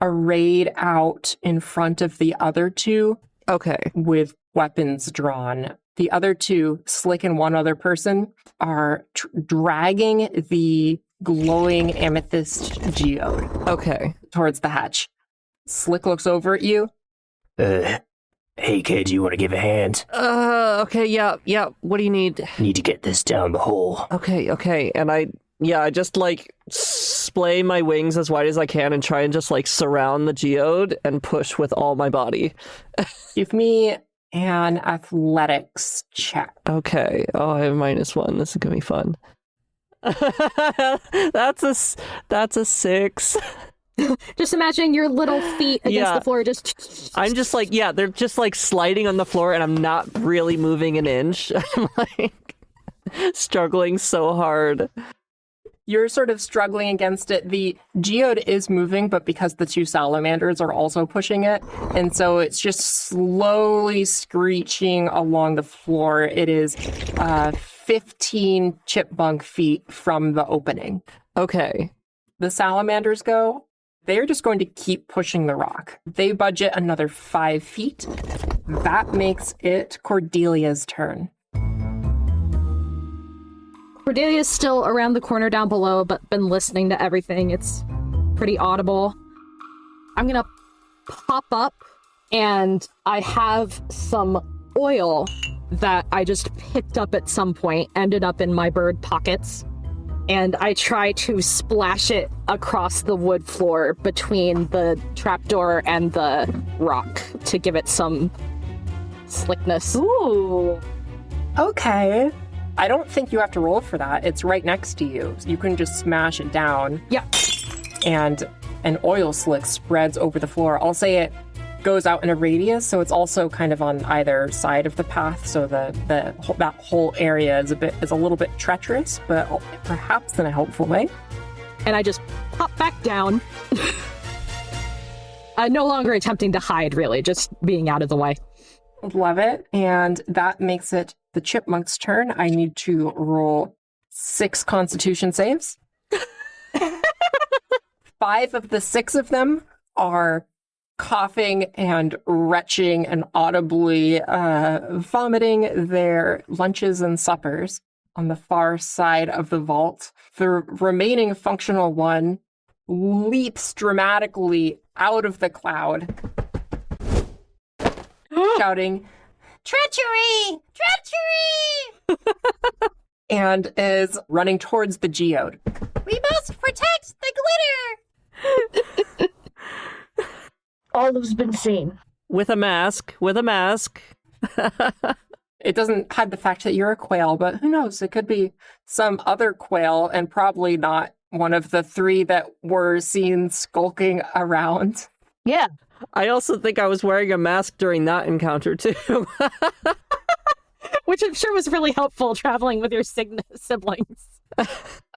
arrayed out in front of the other 2. Okay. With weapons drawn. The other 2, Slick and one other person, are dragging the glowing amethyst geode. Okay. Towards the hatch. Slick looks over at you. Hey kid, you want to give a hand? Okay, yeah. What do you need? Need to get this down the hole. Okay. And I just like splay my wings as wide as I can and try and just like surround the geode and push with all my body. Give me an athletics check. Okay. Oh, I have -1. This is gonna be fun. That's a 6. Just imagine your little feet against the floor. I'm just like, they're just like sliding on the floor and I'm not really moving an inch. I'm like struggling so hard. You're sort of struggling against it. The geode is moving, but because the 2 salamanders are also pushing it, and so it's just slowly screeching along the floor. It is 15 chipmunk feet from the opening. Okay. The salamanders go. They're just going to keep pushing the rock. They budget another 5 feet. That makes it Cordelia's turn. Cordelia's still around the corner down below, but been listening to everything. It's pretty audible. I'm gonna pop up, and I have some oil that I just picked up at some point, ended up in my bird pockets, and I try to splash it across the wood floor between the trapdoor and the rock to give it some slickness. Ooh. Okay. I don't think you have to roll for that. It's right next to you. You can just smash it down. Yeah. And an oil slick spreads over the floor. I'll say it goes out in a radius, so it's also kind of on either side of the path. So that whole area is a little bit treacherous, but perhaps in a helpful way. And I just pop back down. No longer attempting to hide, really, just being out of the way. Love it. And that makes it the chipmunk's turn. I need to roll 6 constitution saves. 5 of the 6 of them are coughing and retching and audibly vomiting their lunches and suppers on the far side of the vault. The remaining functional one leaps dramatically out of the cloud shouting, "Treachery! Treachery!" and is running towards the geode. We must protect the glitter! Olive's been seen. With a mask. It doesn't hide the fact that you're a quail, but who knows? It could be some other quail and probably not one of the 3 that were seen skulking around. Yeah. I also think I was wearing a mask during that encounter, too. Which I'm sure was really helpful traveling with your siblings.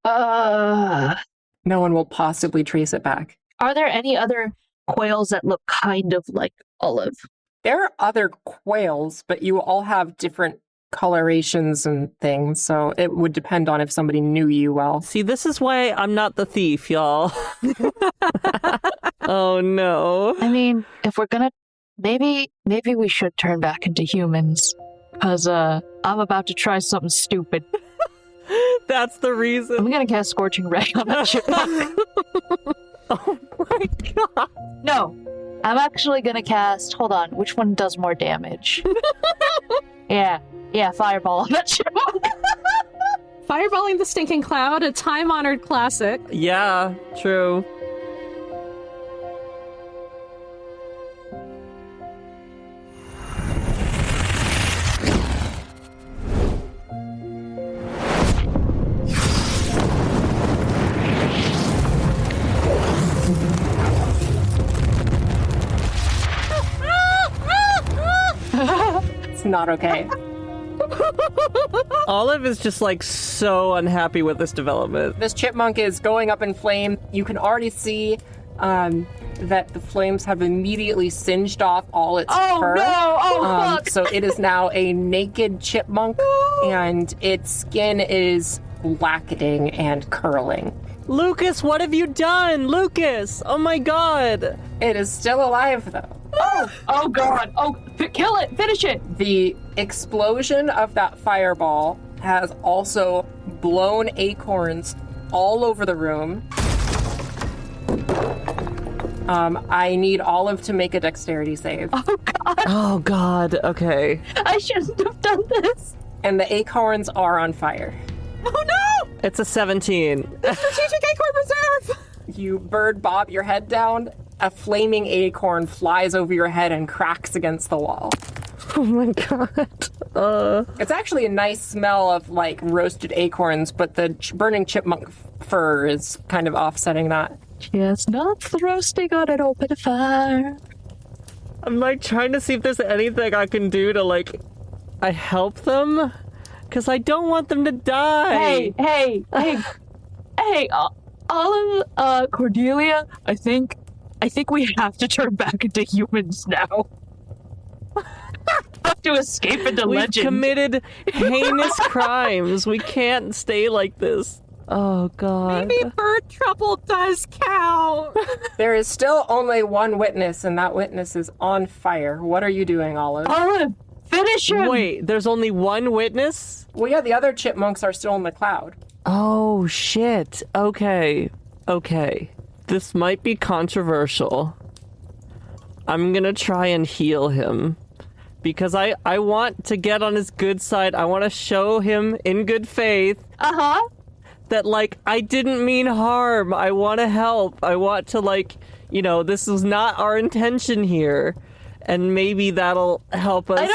No one will possibly trace it back. Are there any other quails that look kind of like Olive? There are other quails, but you all have different colorations and things, so it would depend on if somebody knew you well. See, this is why I'm not the thief, y'all. Oh, no. I mean, if we're gonna... Maybe we should turn back into humans. Because, I'm about to try something stupid. That's the reason. I'm gonna cast Scorching Ray on that chipmunk. Oh my god. No, I'm actually gonna cast... Hold on, which one does more damage? Yeah, Fireball on that chipmunk. Fireballing the stinking cloud, a time-honored classic. Yeah, true. It's not okay. Olive is just like so unhappy with this development. This chipmunk is going up in flame. You can already see that the flames have immediately singed off all its fur. Fuck! So it is now a naked chipmunk, and its skin is blackening and curling. Lucas, what have you done? Lucas! Oh my god! It is still alive, though. Oh god! Oh, kill it! Finish it! The explosion of that fireball has also blown acorns all over the room. I need Olive to make a dexterity save. Oh god! Oh god, okay. I shouldn't have done this! And the acorns are on fire. Oh no! It's a 17. Strategic Acorn Reserve! You bird bob your head down. A flaming acorn flies over your head and cracks against the wall. Oh my god. It's actually a nice smell of like roasted acorns, but the burning chipmunk fur is kind of offsetting that. Chestnuts roasting on an open fire. I'm like trying to see if there's anything I can do to like I help them, because I don't want them to die. Hey, Olive, Cordelia, I think we have to turn back into humans now. Have to escape into We've legend. committed heinous crimes. We can't stay like this. Oh god. Maybe bird trouble does count. There is still only one witness, and that witness is on fire. What are you doing, Olive? Olive, finish him! Wait, there's only one witness? Well, yeah, the other chipmunks are still in the cloud. Oh shit. Okay. This might be controversial. I'm gonna try and heal him. Because I want to get on his good side. I want to show him in good faith that, like, I didn't mean harm. I want to help. I want to, like, you know, this was not our intention here. And maybe that'll help us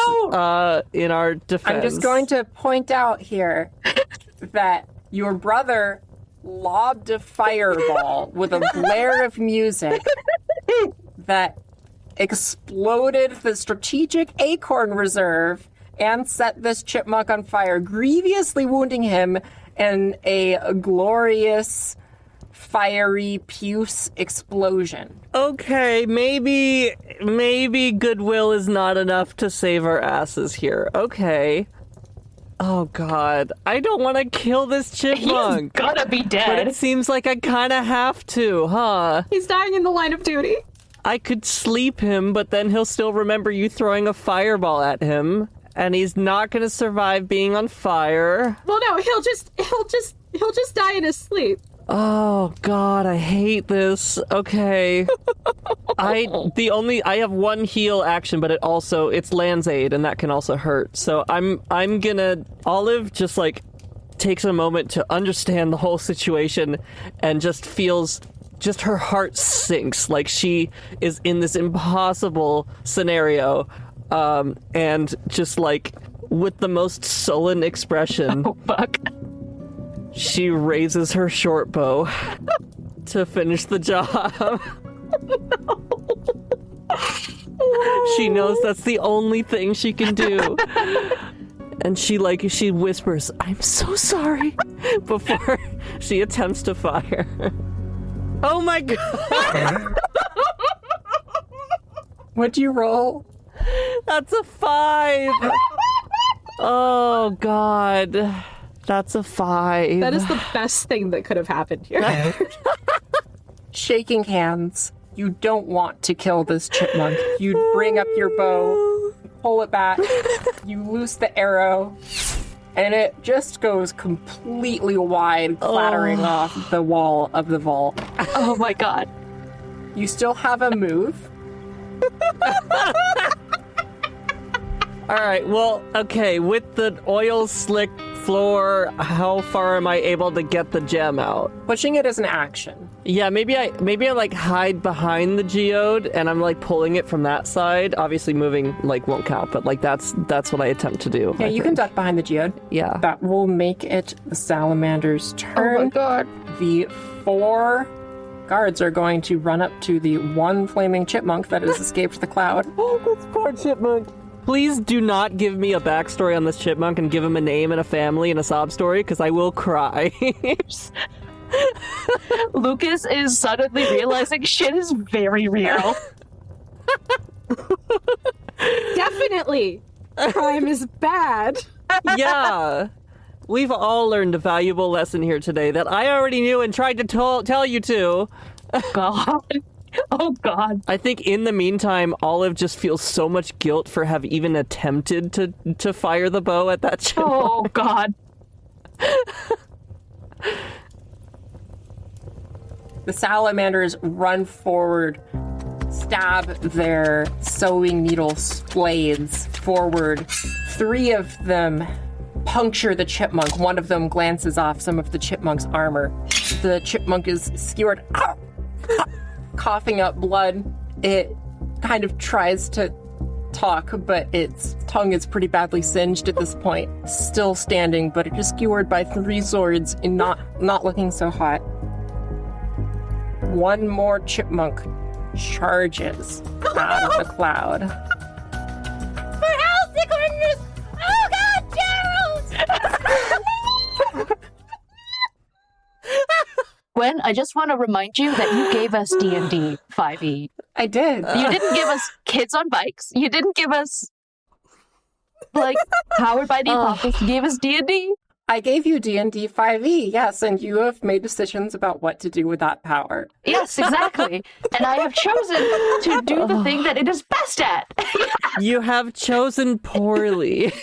in our defense. I'm just going to point out here that your brother lobbed a fireball with a blare of music that exploded the strategic acorn reserve and set this chipmunk on fire, grievously wounding him in a glorious fiery puce explosion. Okay, maybe goodwill is not enough to save our asses here. Okay. Oh god, I don't want to kill this chipmunk. He's gotta be But dead. it seems like I kind of have to, huh? He's dying in the line of duty. I could sleep him, but then he'll still remember you throwing a fireball at him, and he's not going to survive being on fire. Well, no, he'll just die in his sleep. Oh God, I hate this. Okay. I have one heal action, but it's Land's Aid, and that can also hurt. So I'm gonna Olive just like takes a moment to understand the whole situation and just feels her heart sinks like she is in this impossible scenario, and just like with the most sullen expression. Oh fuck. She raises her short bow to finish the job. She knows that's the only thing she can do. And she whispers, "I'm so sorry," before she attempts to fire. Oh my God. What'd you roll? That's a 5. Oh God. That's a 5. That is the best thing that could have happened here. Shaking hands. You don't want to kill this chipmunk. You bring up your bow, pull it back, you loose the arrow, and it just goes completely wide, clattering off the wall of the vault. Oh my God. You still have a move. All right, well, okay, with the oil slick floor, how far am I able to get the gem out? Pushing it is an action. Yeah, maybe I like hide behind the geode and I'm like pulling it from that side. Obviously moving like won't count, but like that's what I attempt to do. Yeah, you can duck behind the geode. Yeah. That will make it the salamander's turn. Oh my God. The 4 guards are going to run up to the one flaming chipmunk that has escaped the cloud. Oh, this poor chipmunk. Please do not give me a backstory on this chipmunk and give him a name and a family and a sob story, because I will cry. Lucas is suddenly realizing shit is very real. Definitely. Crime is bad. Yeah. We've all learned a valuable lesson here today that I already knew and tried to tell you to. God. Oh God. I think in the meantime, Olive just feels so much guilt for have even attempted to fire the bow at that chipmunk. Oh God. The salamanders run forward, stab their sewing needle blades forward. 3 of them puncture the chipmunk. One of them glances off some of the chipmunk's armor. The chipmunk is skewered, coughing up blood. It kind of tries to talk, but its tongue is pretty badly singed at this point. Still standing, but it is skewered by 3 swords and not looking so hot. One more chipmunk charges out of the cloud. For hell's sake, goodness! Oh God, Gerald! Gwen, I just want to remind you that you gave us D&D 5e. I did. You didn't give us kids on bikes. You didn't give us, like, powered by the apocalypse. You gave us D&D. I gave you D&D 5e, yes, and you have made decisions about what to do with that power. Yes, exactly. And I have chosen to do the thing that it is best at. You have chosen poorly.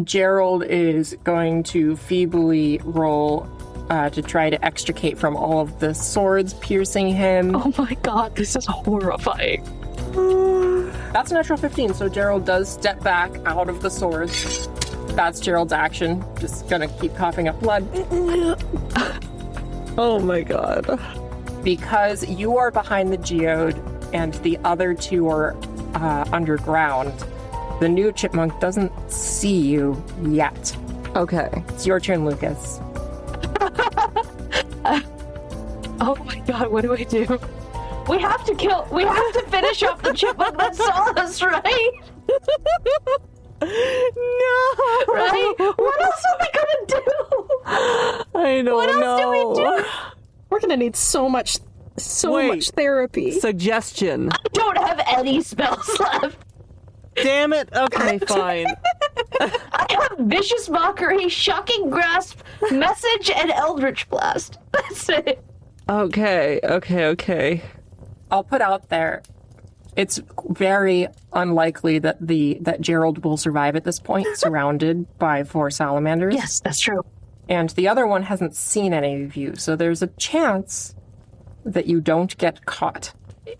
Gerald is going to feebly roll to try to extricate from all of the swords piercing him. Oh my God, this is horrifying. That's a natural 15, so Gerald does step back out of the swords. That's Gerald's action. Just gonna keep coughing up blood. Oh my God. Because you are behind the geode and the other 2 are underground, the new chipmunk doesn't see you yet. Okay. It's your turn, Lucas. Oh my God, what do I do? We have to finish off the chipmunk that saw us, right? No. Right? What else are we gonna do? I don't know. What else do we do? We're gonna need so much therapy. Suggestion. I don't have any spells left. Damn it. Okay, fine. I have Vicious Mockery, Shocking Grasp, Message, and Eldritch Blast. That's it. Okay. I'll put out there, It's very unlikely that Gerald will survive at this point, surrounded by 4 salamanders. Yes, that's true. And the other one hasn't seen any of you, so there's a chance that you don't get caught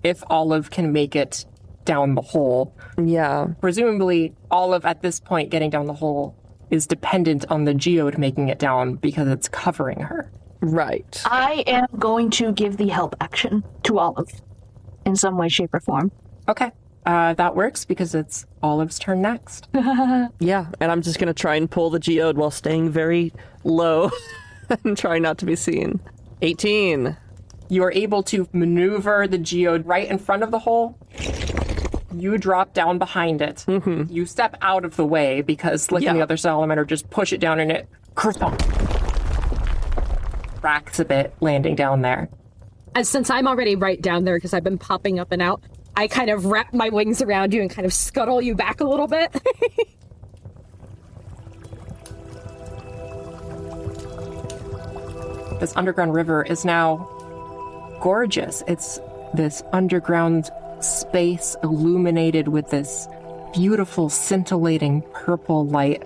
if Olive can make it down the hole. Yeah. Presumably, Olive at this point getting down the hole is dependent on the geode making it down because it's covering her. Right. I am going to give the help action to Olive in some way, shape, or form. Okay. That works because it's Olive's turn next. Yeah, and I'm just going to try and pull the geode while staying very low and try not to be seen. 18. You are able to maneuver the geode right in front of the hole. You drop down behind it. Mm-hmm. You step out of the way because Slick and the other salamander just push it down and it cracks a bit, landing down there. And since I'm already right down there because I've been popping up and out, I kind of wrap my wings around you and kind of scuttle you back a little bit. This underground river is now gorgeous. It's this underground space illuminated with this beautiful scintillating purple light.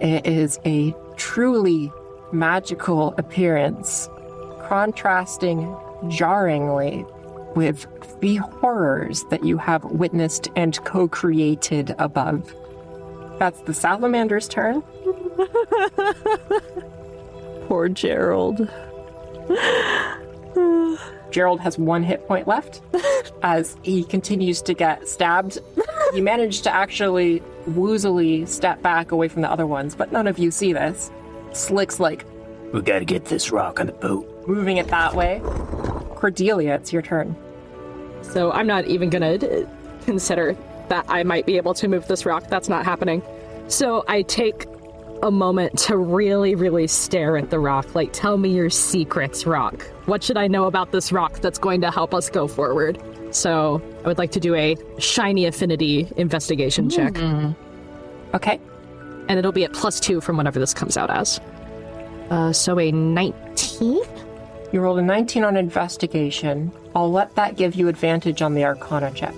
It is a truly magical appearance, contrasting jarringly with the horrors that you have witnessed and co-created above. That's the salamander's turn. Poor Gerald. Gerald has 1 hit point left as he continues to get stabbed. You managed to actually woozily step back away from the other ones, but none of you see this. Slick's like, We gotta get this rock on the boat. moving it that way. Cordelia, it's your turn. So I'm not even going to consider that I might be able to move this rock. That's not happening. So I take a moment to really, really stare at the rock. Like, tell me your secrets, rock. What should I know about this rock that's going to help us go forward? So I would like to do a shiny affinity investigation check. Okay. And it'll be at +2 from whenever this comes out as. So a 19? You rolled a 19 on investigation. I'll let that give you advantage on the Arcana check.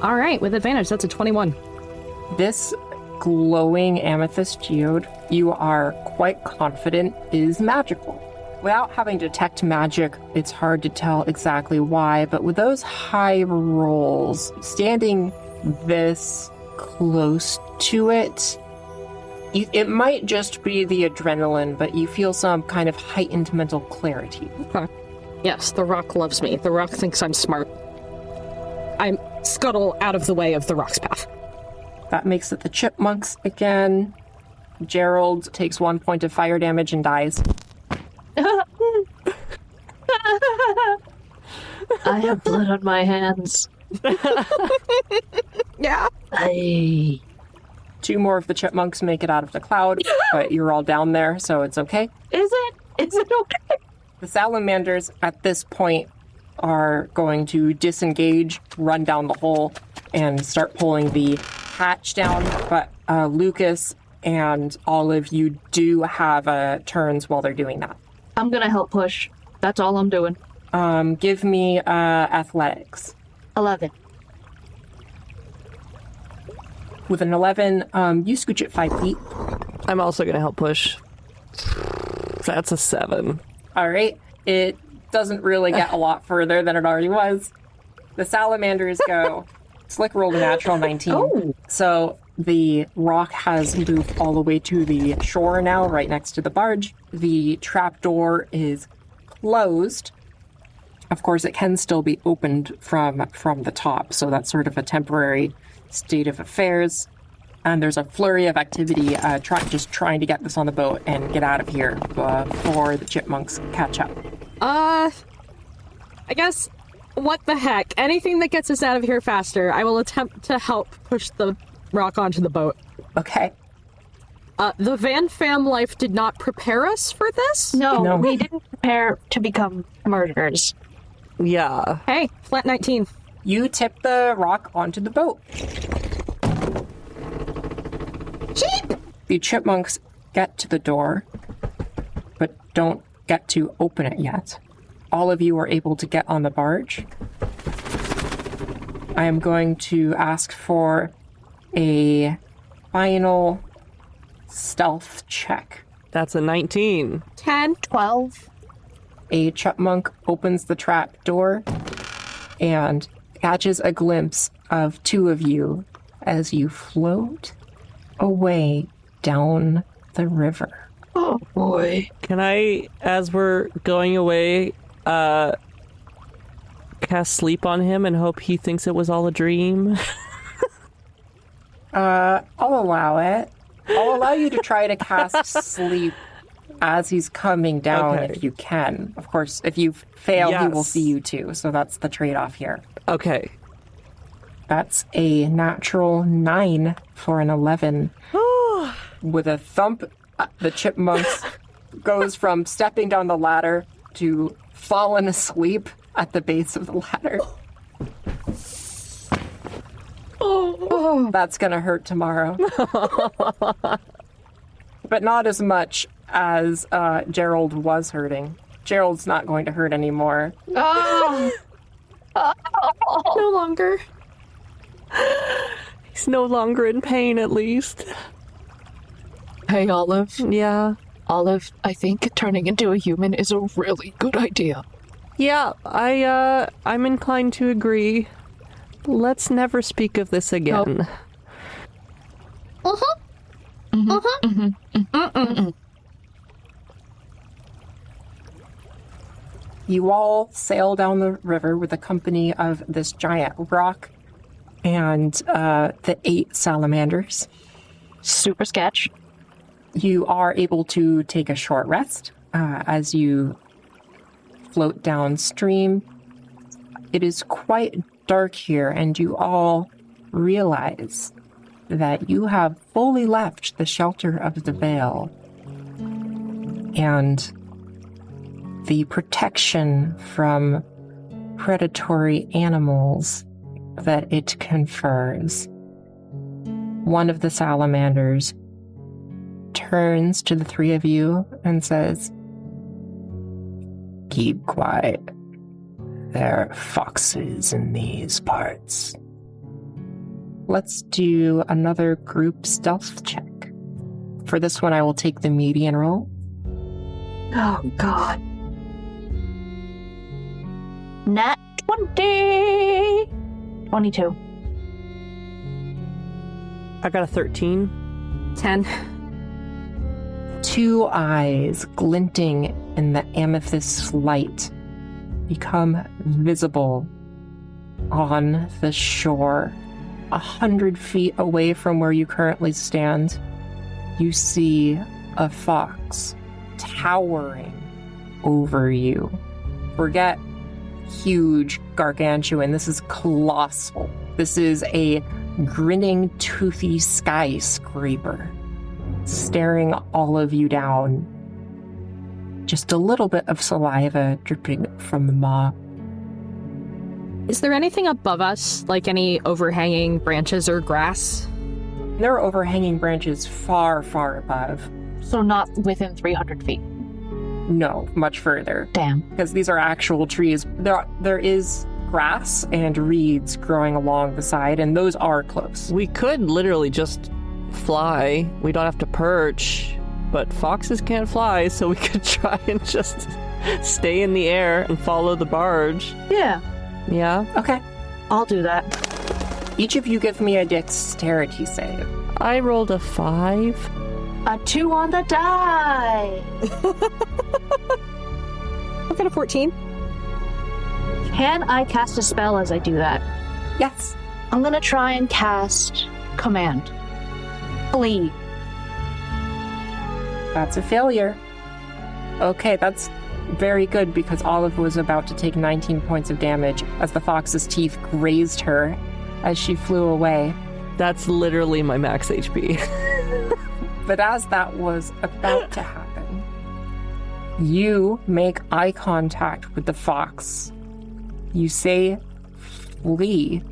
All right, with advantage, that's a 21. This glowing amethyst geode, you are quite confident is magical. Without having to detect magic, it's hard to tell exactly why, but with those high rolls, standing this close to it, it might just be the adrenaline, but you feel some kind of heightened mental clarity. Okay. Yes, the rock loves me. The rock thinks I'm smart. I scuttle out of the way of the rock's path. That makes it the chipmunks again. Gerald takes 1 point of fire damage and dies. I have blood on my hands. Yeah. Aye. 2 more of the chipmunks make it out of the cloud, but you're all down there, so it's okay. Is it okay? The salamanders at this point are going to disengage, run down the hole, and start pulling the hatch down. But Lucas and Olive, you do have turns while they're doing that. I'm gonna help push. That's all I'm doing. Give me athletics. 11. With an 11, you scooch it 5 feet. I'm also going to help push. That's a 7. All right. It doesn't really get a lot further than it already was. The salamanders go. Slick rolled a natural 19. Oh. So the rock has moved all the way to the shore now, right next to the barge. The trapdoor is closed. Of course, it can still be opened from the top, so that's sort of a temporary state of affairs. And there's a flurry of activity just trying to get this on the boat and get out of here before the chipmunks catch up. I guess, what the heck? Anything that gets us out of here faster, I will attempt to help push the rock onto the boat. Okay. The Van Fam life did not prepare us for this? No, we didn't prepare to become murderers. Yeah. Hey, flat 19. You tip the rock onto the boat. Cheap! The chipmunks get to the door, but don't get to open it yet. All of you are able to get on the barge. I am going to ask for a final stealth check. That's a 19. 10. 12. A chipmunk opens the trap door and catches a glimpse of two of you as you float away down the river. Oh boy. Can I, as we're going away, cast sleep on him and hope he thinks it was all a dream? I'll allow it. I'll allow you to try to cast sleep as he's coming down Okay. if you can. Of course, if you fail, he will Yes. see you too. So that's the trade-off here. Okay. That's a natural 9 for an 11. With a thump, the chipmunk goes from stepping down the ladder to falling asleep at the base of the ladder. That's gonna hurt tomorrow. But not as much as Gerald was hurting. Gerald's not going to hurt anymore. Oh. No longer. He's no longer in pain, at least. Hey, Olive. Yeah. Olive, I think turning into a human is a really good idea. Yeah, I'm inclined to agree. Let's never speak of this again. You all sail down the river with the company of this giant rock and the 8 salamanders. Super sketch. You are able to take a short rest as you float downstream. It is quite dark here, and you all realize that you have fully left the shelter of the Veil. And the protection from predatory animals that it confers. One of the salamanders turns to the 3 of you and says, Keep quiet. There are foxes in these parts. let's do another group stealth check. For this one, I will take the median roll. Oh, God. Nat 20! 22. I got a 13. 10. 2 eyes glinting in the amethyst light become visible on the shore. 100 feet away from where you currently stand, you see a fox towering over you. Forget huge gargantuan. This is colossal. This is a grinning, toothy skyscraper staring all of you down. Just a little bit of saliva dripping from the maw. Is there anything above us, like any overhanging branches or grass? There are overhanging branches far, far above. So not within 300 feet. No, much further. Damn. Because these are actual trees. There is grass and reeds growing along the side, and those are close. We could literally just fly. We don't have to perch. But foxes can't fly, so we could try and just stay in the air and follow the barge. Yeah, Yeah? Okay. I'll do that. Each of you give me a dexterity save. I rolled a 5. A 2 on the die! I've got a 14. Can I cast a spell as I do that? Yes. I'm gonna try and cast Command. Flee. That's a failure. Okay, that's very good because Olive was about to take 19 points of damage as the fox's teeth grazed her as she flew away. That's literally my max HP. But as that was about to happen, you make eye contact with the fox. You say, flee.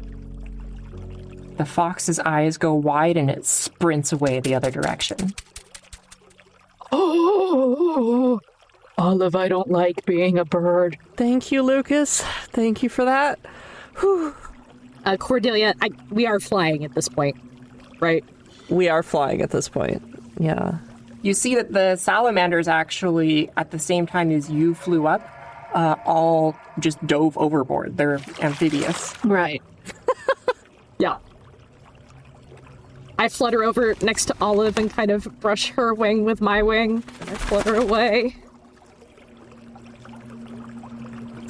The fox's eyes go wide and it sprints away the other direction. Oh, Olive, I don't like being a bird. Thank you, Lucas. Thank you for that. Whew. Cordelia, we are flying at this point, right? We are flying at this point. Yeah. You see that the salamanders actually, at the same time as you flew up, all just dove overboard. They're amphibious. Right. Yeah. I flutter over next to Olive and kind of brush her wing with my wing, and I flutter away.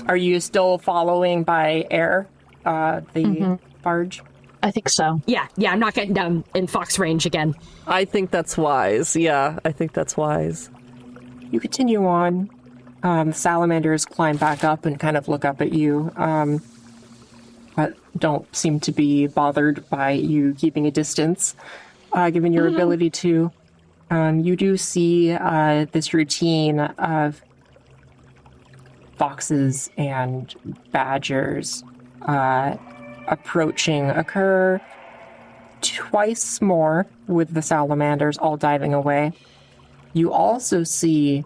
Are you still following by air, the barge? I think so. Yeah, I'm not getting down in fox range again. I think that's wise. Yeah, I think that's wise. You continue on. The salamanders climb back up and kind of look up at you, but don't seem to be bothered by you keeping a distance, given your ability to. You do see this routine of foxes and badgers approaching occur twice more with the salamanders all diving away. You also see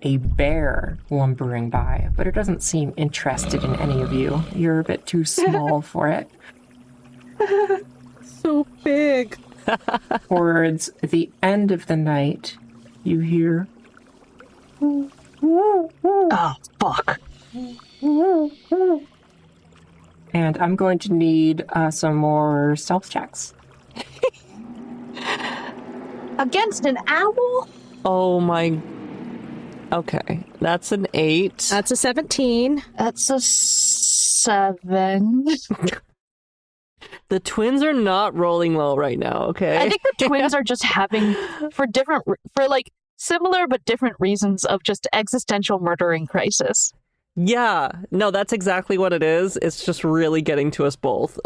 a bear lumbering by, but it doesn't seem interested in any of you. You're a bit too small for it. So big. Towards the end of the night, you hear... Oh, fuck. And I'm going to need some more stealth checks. Against an owl? Oh my... Okay, that's an 8. That's a 17. That's a 7. The twins are not rolling well right now, okay? I think the twins are just having, for similar but different reasons of just existential murdering crisis. Yeah, no, that's exactly what it is. It's just really getting to us both.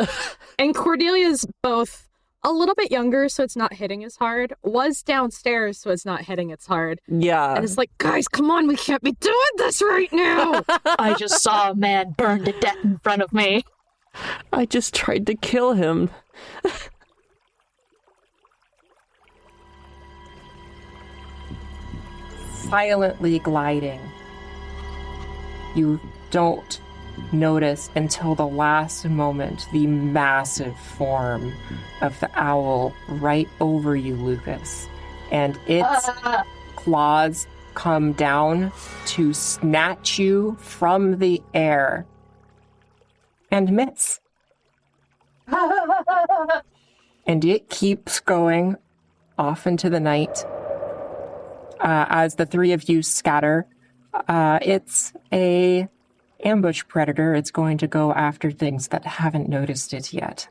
And Cordelia's both a little bit younger, so it's not hitting as hard. Was downstairs, so it's not hitting as hard. Yeah. And it's like, guys, come on, we can't be doing this right now. I just saw a man burned to death in front of me. I just tried to kill him. Silently gliding. You don't notice until the last moment the massive form of the owl right over you, Lucas. And its claws come down to snatch you from the air and miss. And it keeps going off into the night. As the three of you scatter, it's a ambush predator. It's going to go after things that haven't noticed it yet.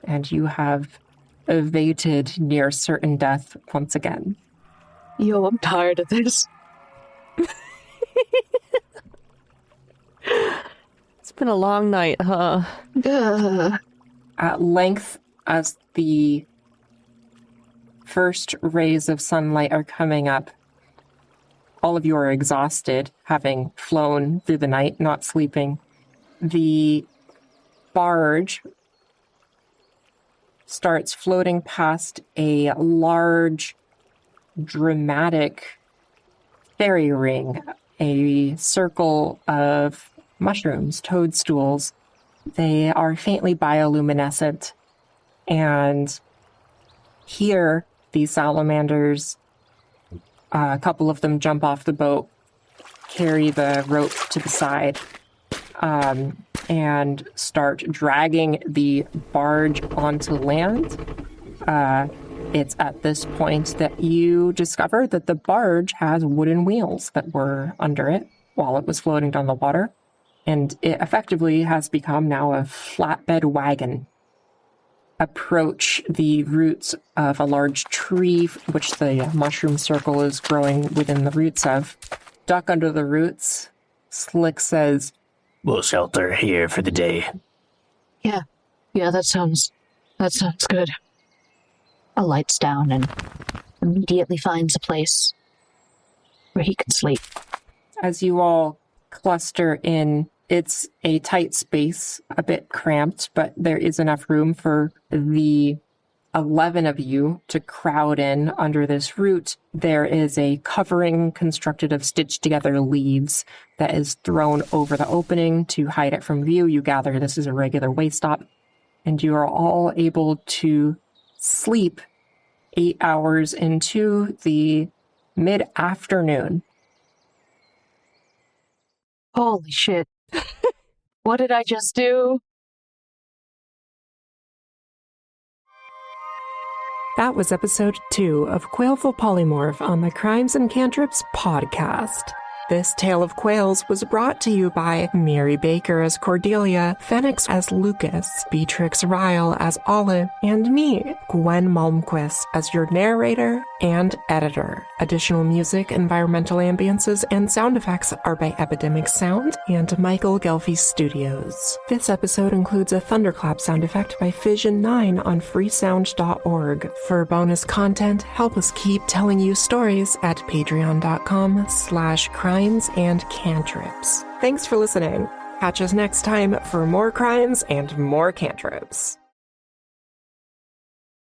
And you have evaded near certain death once again. Yo, I'm tired of this. It's been a long night, huh? At length, as the first rays of sunlight are coming up, all of you are exhausted, having flown through the night, not sleeping. The barge starts floating past a large, dramatic fairy ring, a circle of mushrooms, toadstools. They are faintly bioluminescent, and here these salamanders, a couple of them jump off the boat, carry the rope to the side, and start dragging the barge onto land. It's at this point that you discover that the barge has wooden wheels that were under it while it was floating down the water, and it effectively has become now a flatbed wagon. Approach the roots of a large tree, which the mushroom circle is growing within the roots of. Duck under the roots. Slick says, We'll shelter here for the day. Yeah, that sounds good. Alights down and immediately finds a place where he can sleep. as you all cluster in, it's a tight space, a bit cramped, but there is enough room for the 11 of you to crowd in under this root. There is a covering constructed of stitched together leaves that is thrown over the opening to hide it from view. You gather this is a regular way stop. and you are all able to sleep 8 hours into the mid-afternoon. Holy shit. What did I just do? That was episode 2 of Quailful Polymorph on the Crimes and Cantrips podcast. This tale of quails was brought to you by Miri Baker as Cordelia, Fennix as Lucas, Beatrix Ryle as Olive, and me, Gwen Malmquist, as your narrator and editor. Additional music, environmental ambiences, and sound effects are by Epidemic Sound and Michael Gelfi Studios. This episode includes a thunderclap sound effect by Fission9 on freesound.org. For bonus content, help us keep telling you stories at patreon.com/crimes and cantrips. Thanks for listening. Catch us next time for more crimes and more cantrips.